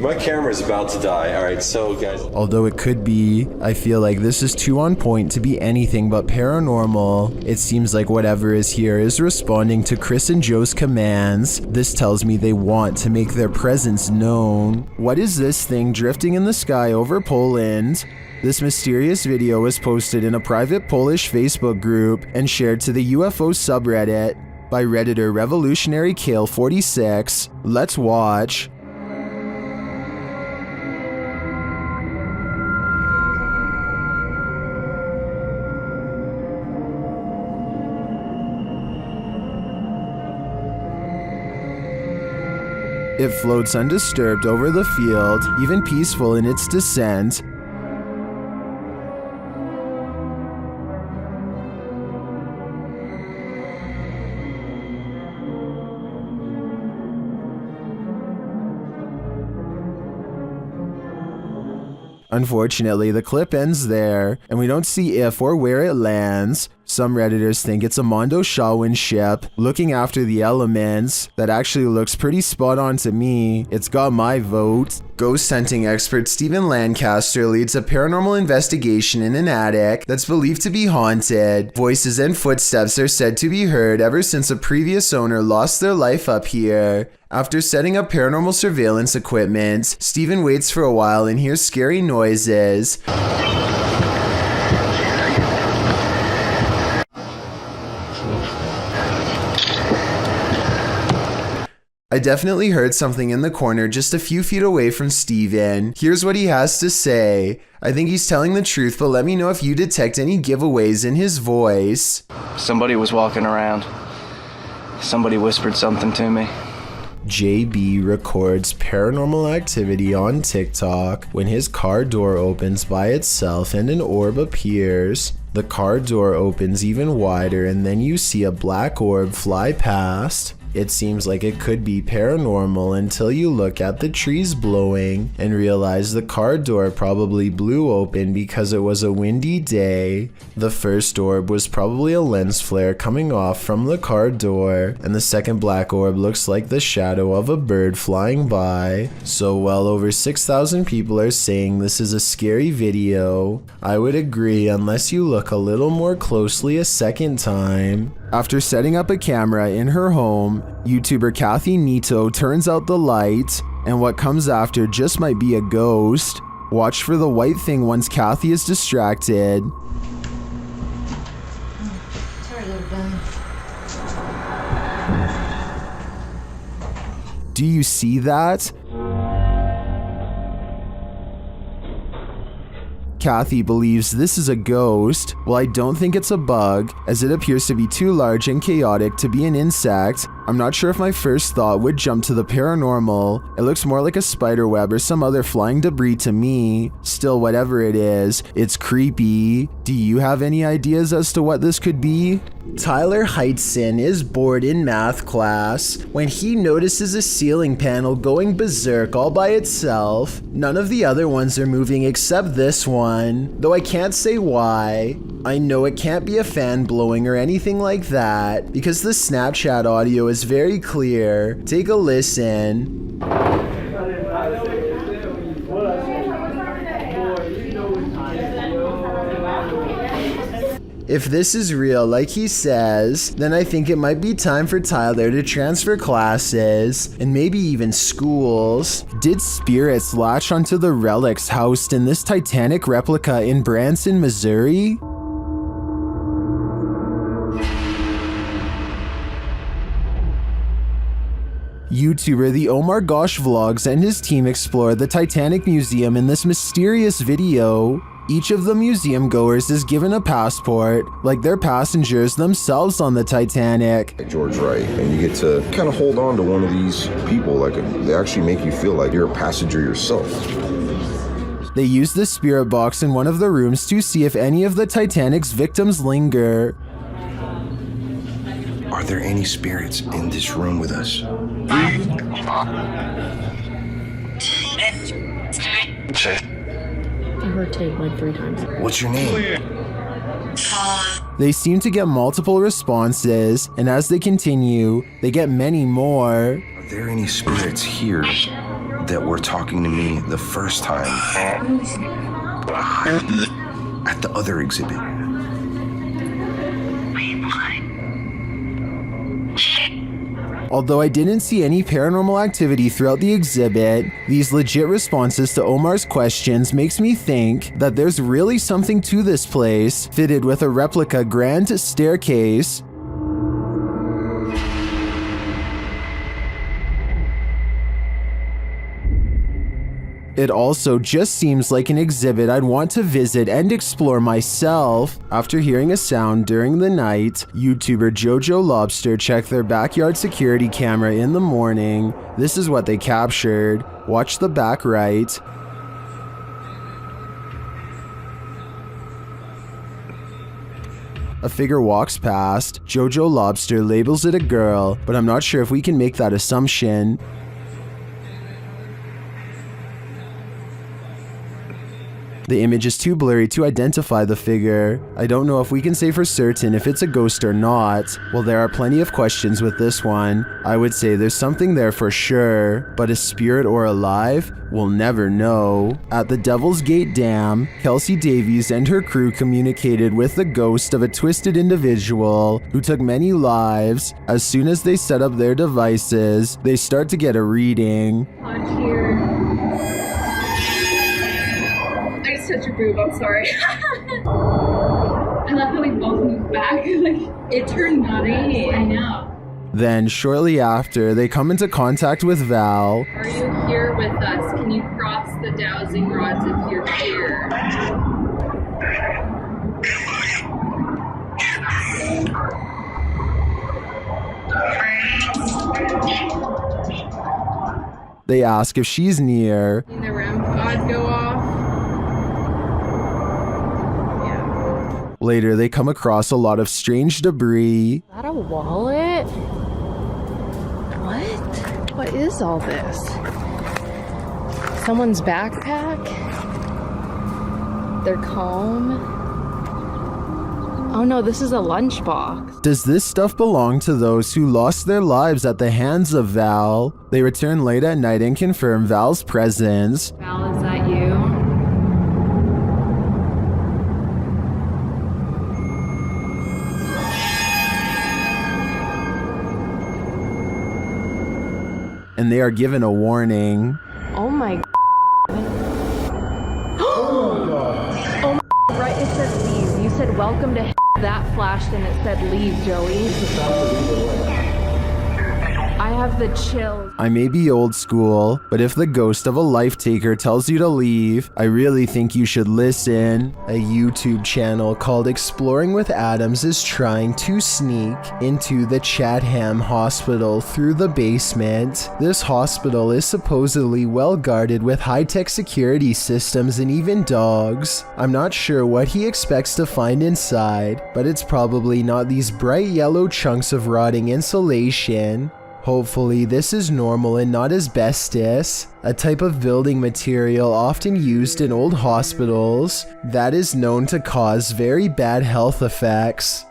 My camera's about to die. All right, so guys. Although it could be, I feel like this is too on point to be anything but paranormal. It seems like whatever is here is responding to Chris and Joe's commands. This tells me they want to make their presence known. What is this thing drifting in the sky over Poland? This mysterious video was posted in a private Polish Facebook group and shared to the UFO subreddit by Redditor Revolutionary Kale 46. Let's watch. It floats undisturbed over the field, even peaceful in its descent. Unfortunately, the clip ends there, and we don't see if or where it lands. Some Redditors think it's a Mondo Shawin ship looking after the elements. That actually looks pretty spot on to me. It's got my vote. Ghost hunting expert Stephen Lancaster leads a paranormal investigation in an attic that's believed to be haunted. Voices and footsteps are said to be heard ever since a previous owner lost their life up here. After setting up paranormal surveillance equipment, Stephen waits for a while and hears scary noises. I definitely heard something in the corner just a few feet away from Steven. Here's what he has to say. I think he's telling the truth, but let me know if you detect any giveaways in his voice. Somebody was walking around. Somebody whispered something to me. JB records paranormal activity on TikTok when his car door opens by itself and an orb appears. The car door opens even wider and then you see a black orb fly past. It seems like it could be paranormal until you look at the trees blowing and realize the car door probably blew open because it was a windy day. The first orb was probably a lens flare coming off from the car door, and the second black orb looks like the shadow of a bird flying by. So well over 6,000 people are saying this is a scary video. I would agree unless you look a little more closely a second time. After setting up a camera in her home, YouTuber Kathy Nito turns out the light, and what comes after just might be a ghost. Watch for the white thing once Kathy is distracted. Sorry, little Ben. Do you see that? Kathy believes this is a ghost. Well, I don't think it's a bug, as it appears to be too large and chaotic to be an insect. I'm not sure if my first thought would jump to the paranormal. It looks more like a spider web or some other flying debris to me. Still, whatever it is, it's creepy. Do you have any ideas as to what this could be? Tyler Heitzson is bored in math class when he notices a ceiling panel going berserk all by itself. None of the other ones are moving except this one, though I can't say why. I know it can't be a fan blowing or anything like that because the Snapchat audio is very clear. Take a listen. If this is real, like he says, then I think it might be time for Tyler to transfer classes and maybe even schools. Did spirits latch onto the relics housed in this Titanic replica in Branson, Missouri? YouTuber The Omar Gosh Vlogs and his team explore the Titanic Museum in this mysterious video. Each of the museum goers is given a passport, like they're passengers themselves on the Titanic. George Wright, and you get to kind of hold on to one of these people, like they actually make you feel like you're a passenger yourself. They use the spirit box in one of the rooms to see if any of the Titanic's victims linger. Are there any spirits in this room with us? I heard tape like 3 times. What's your name? They seem to get multiple responses, and as they continue, they get many more. Are there any spirits here that were talking to me the first time at the other exhibit? Although I didn't see any paranormal activity throughout the exhibit, these legit responses to Omar's questions makes me think that there's really something to this place, fitted with a replica grand staircase. It also just seems like an exhibit I'd want to visit and explore myself. After hearing a sound during the night, YouTuber Jojo Lobster checked their backyard security camera in the morning. This is what they captured. Watch the back right. A figure walks past. Jojo Lobster labels it a girl, but I'm not sure if we can make that assumption. The image is too blurry to identify the figure. I don't know if we can say for certain if it's a ghost or not. Well, there are plenty of questions with this one. I would say there's something there for sure, but a spirit or alive? We'll never know. At the Devil's Gate Dam, Kelsey Davies and her crew communicated with the ghost of a twisted individual who took many lives. As soon as they set up their devices, they start to get a reading. Such a boob, I'm sorry. I love how we both moved back. Like, it turned green. I know. Then, shortly after, they come into contact with Val. Are you here with us? Can you cross the dowsing rods if you're here? They ask if she's near. The REM pod go off. Later, they come across a lot of strange debris. Is that a wallet? What? What is all this? Someone's backpack? Their comb? Oh no, this is a lunchbox. Does this stuff belong to those who lost their lives at the hands of Val? They return late at night and confirm Val's presence. Val, is that you? And they are given a warning. Oh my god. Oh my, right, it said leave. You said welcome to that flashed and it said leave, Joey. I have the chills. I may be old school, but if the ghost of a life taker tells you to leave, I really think you should listen. A YouTube channel called Exploring with Adams is trying to sneak into the Chatham Hospital through the basement. This hospital is supposedly well guarded with high-tech security systems and even dogs. I'm not sure what he expects to find inside, but it's probably not these bright yellow chunks of rotting insulation. Hopefully this is normal and not asbestos, a type of building material often used in old hospitals that is known to cause very bad health effects.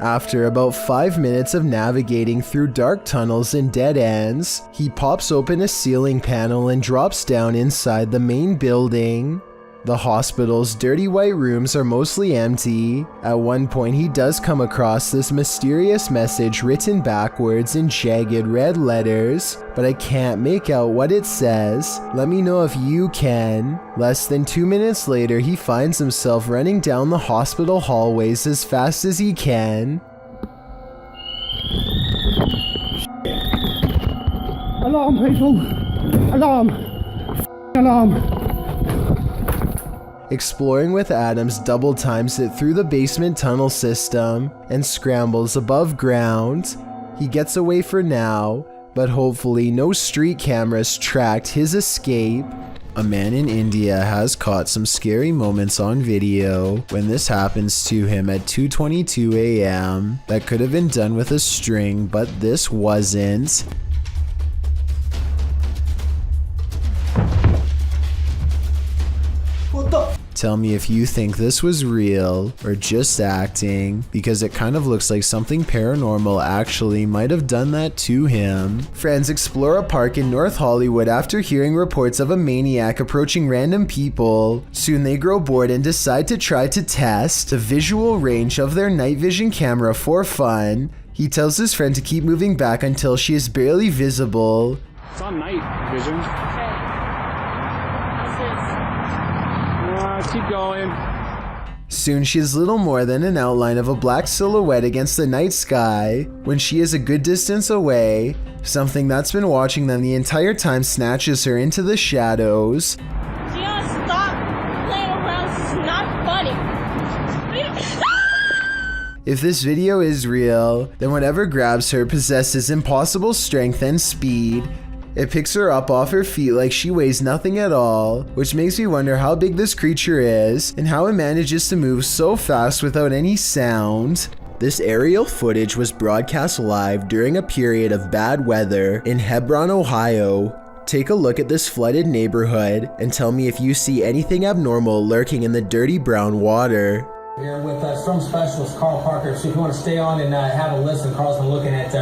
After about 5 minutes of navigating through dark tunnels and dead ends, he pops open a ceiling panel and drops down inside the main building. The hospital's dirty white rooms are mostly empty. At one point he does come across this mysterious message written backwards in jagged red letters, but I can't make out what it says. Let me know if you can. Less than 2 minutes later, he finds himself running down the hospital hallways as fast as he can. Alarm, people! Alarm! Alarm! Exploring with Adams double times it through the basement tunnel system and scrambles above ground. He gets away for now, but hopefully no street cameras tracked his escape. A man in India has caught some scary moments on video when this happens to him at 2:22 a.m. That could have been done with a string, but this wasn't. Tell me if you think this was real or just acting, because it kind of looks like something paranormal actually might have done that to him. Friends explore a park in North Hollywood after hearing reports of a maniac approaching random people. Soon they grow bored and decide to try to test the visual range of their night vision camera for fun. He tells his friend to keep moving back until she is barely visible. It's on night vision. Keep going. Soon she is little more than an outline of a black silhouette against the night sky. When she is a good distance away, something that's been watching them the entire time snatches her into the shadows. Just stop playing around. This is not funny. If this video is real, then whatever grabs her possesses impossible strength and speed. It picks her up off her feet like she weighs nothing at all, which makes me wonder how big this creature is and how it manages to move so fast without any sound. This aerial footage was broadcast live during a period of bad weather in Hebron, Ohio. Take a look at this flooded neighborhood and tell me if you see anything abnormal lurking in the dirty brown water. Here with storm specialist Carl Parker, so if you want to stay on and have a listen, Carl's been looking at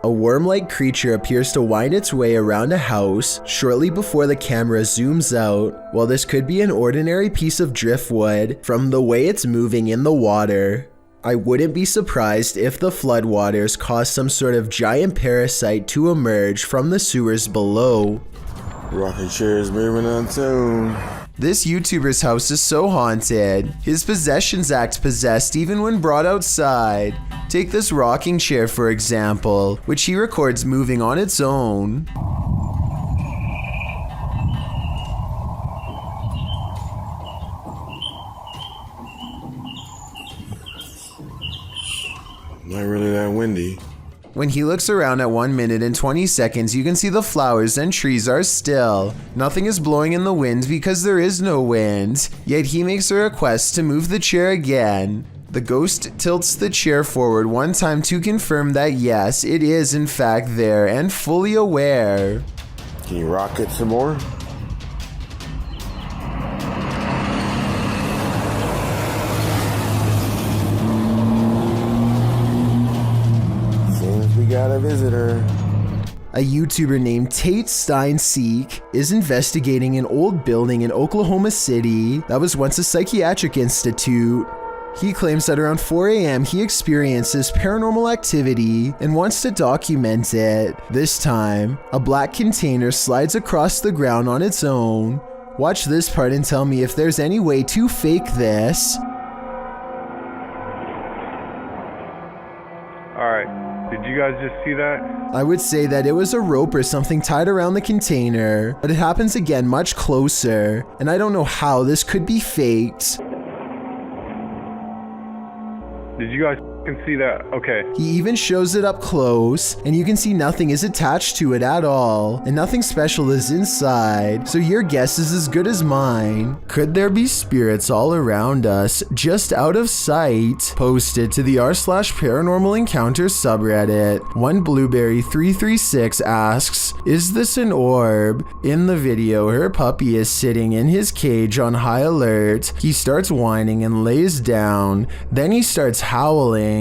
A worm-like creature appears to wind its way around a house shortly before the camera zooms out. While this could be an ordinary piece of driftwood from the way it's moving in the water, I wouldn't be surprised if the floodwaters caused some sort of giant parasite to emerge from the sewers below. Rocking chairs moving on tune. This YouTuber's house is so haunted. His possessions act possessed even when brought outside. Take this rocking chair for example, which he records moving on its own. Not really that windy. When he looks around at 1 minute and 20 seconds, you can see the flowers and trees are still. Nothing is blowing in the wind because there is no wind. Yet he makes a request to move the chair again. The ghost tilts the chair forward one time to confirm that yes, it is in fact there and fully aware. Can you rock it some more? Seems we got a visitor. A YouTuber named Tate Steinseek is investigating an old building in Oklahoma City that was once a psychiatric institute. He claims that around 4 a.m. he experiences paranormal activity and wants to document it. This time, a black container slides across the ground on its own. Watch this part and tell me if there's any way to fake this. Alright, did you guys just see that? I would say that it was a rope or something tied around the container, but it happens again much closer, and I don't know how this could be faked. Did you guys see that? Okay. He even shows it up close, and you can see nothing is attached to it at all, and nothing special is inside, so your guess is as good as mine. Could there be spirits all around us, just out of sight? Posted to the r/paranormal encounters subreddit. One Blueberry336 asks, is this an orb? In the video, her puppy is sitting in his cage on high alert. He starts whining and lays down, then he starts howling.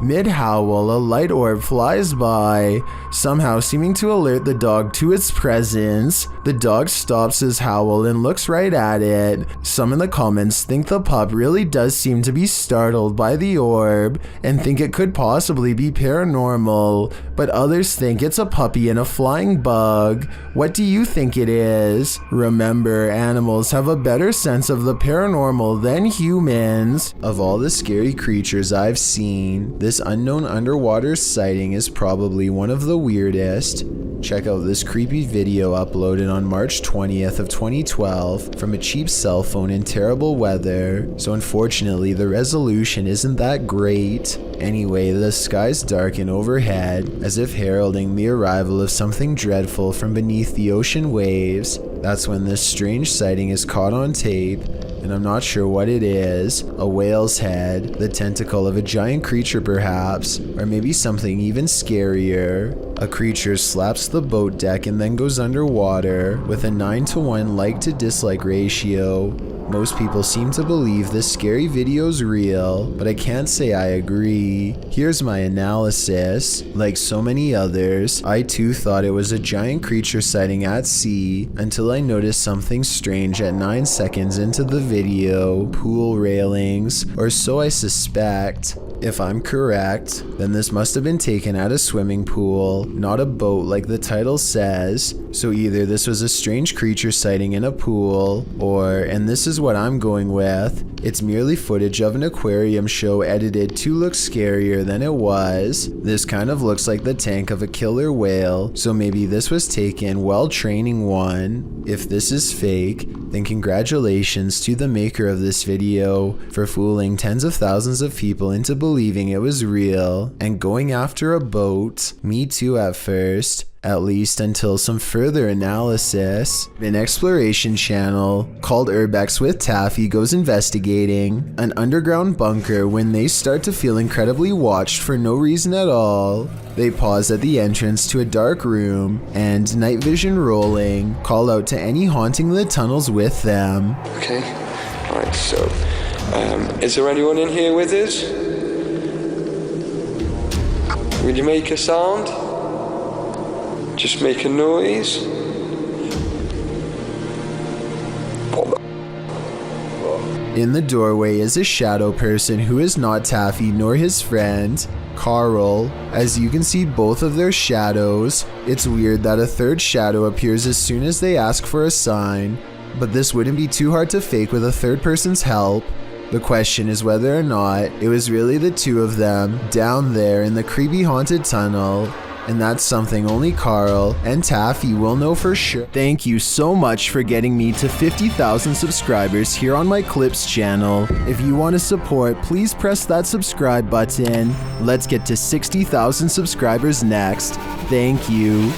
Mid-howl, a light orb flies by, somehow seeming to alert the dog to its presence. The dog stops his howl and looks right at it. Some in the comments think the pup really does seem to be startled by the orb and think it could possibly be paranormal, but others think it's a puppy and a flying bug. What do you think it is? Remember, animals have a better sense of the paranormal than humans. Of all the scary creatures I've seen, this unknown underwater sighting is probably one of the weirdest. Check out this creepy video uploaded on March 20th of 2012 from a cheap cell phone in terrible weather, so unfortunately the resolution isn't that great. Anyway, the skies darken overhead, as if heralding the arrival of something dreadful from beneath the ocean waves. That's when this strange sighting is caught on tape, and I'm not sure what it is. A whale's head, the tentacle of a giant creature perhaps, or maybe something even scarier. A creature slaps the boat deck and then goes underwater with a 9-to-1 like to dislike ratio. Most people seem to believe this scary video's real, but I can't say I agree. Here's my analysis. Like so many others, I too thought it was a giant creature sighting at sea until I noticed something strange at 9 seconds into the video. Pool railings, or so I suspect. If I'm correct, then this must have been taken at a swimming pool, not a boat like the title says. So either this was a strange creature sighting in a pool, or, and this is what I'm going with, it's merely footage of an aquarium show edited to look scarier than it was. This kind of looks like the tank of a killer whale, so maybe this was taken while training one. If this is fake, then congratulations to the maker of this video for fooling tens of thousands of people into believing it was real and going after a boat. Me too at first. At least until some further analysis. An exploration channel called Urbex with Taffy goes investigating an underground bunker when they start to feel incredibly watched for no reason at all. They pause at the entrance to a dark room and, night vision rolling, call out to any haunting the tunnels with them. Okay, alright, so is there anyone in here with us? Will you make a sound? Just make a noise. In the doorway is a shadow person who is not Taffy nor his friend, Carl. As you can see both of their shadows. It's weird that a third shadow appears as soon as they ask for a sign, but this wouldn't be too hard to fake with a third person's help. The question is whether or not it was really the two of them down there in the creepy haunted tunnel. And that's something only Carl and Taffy will know for sure. Thank you so much for getting me to 50,000 subscribers here on my Clips channel. If you want to support, please press that subscribe button. Let's get to 60,000 subscribers next. Thank you.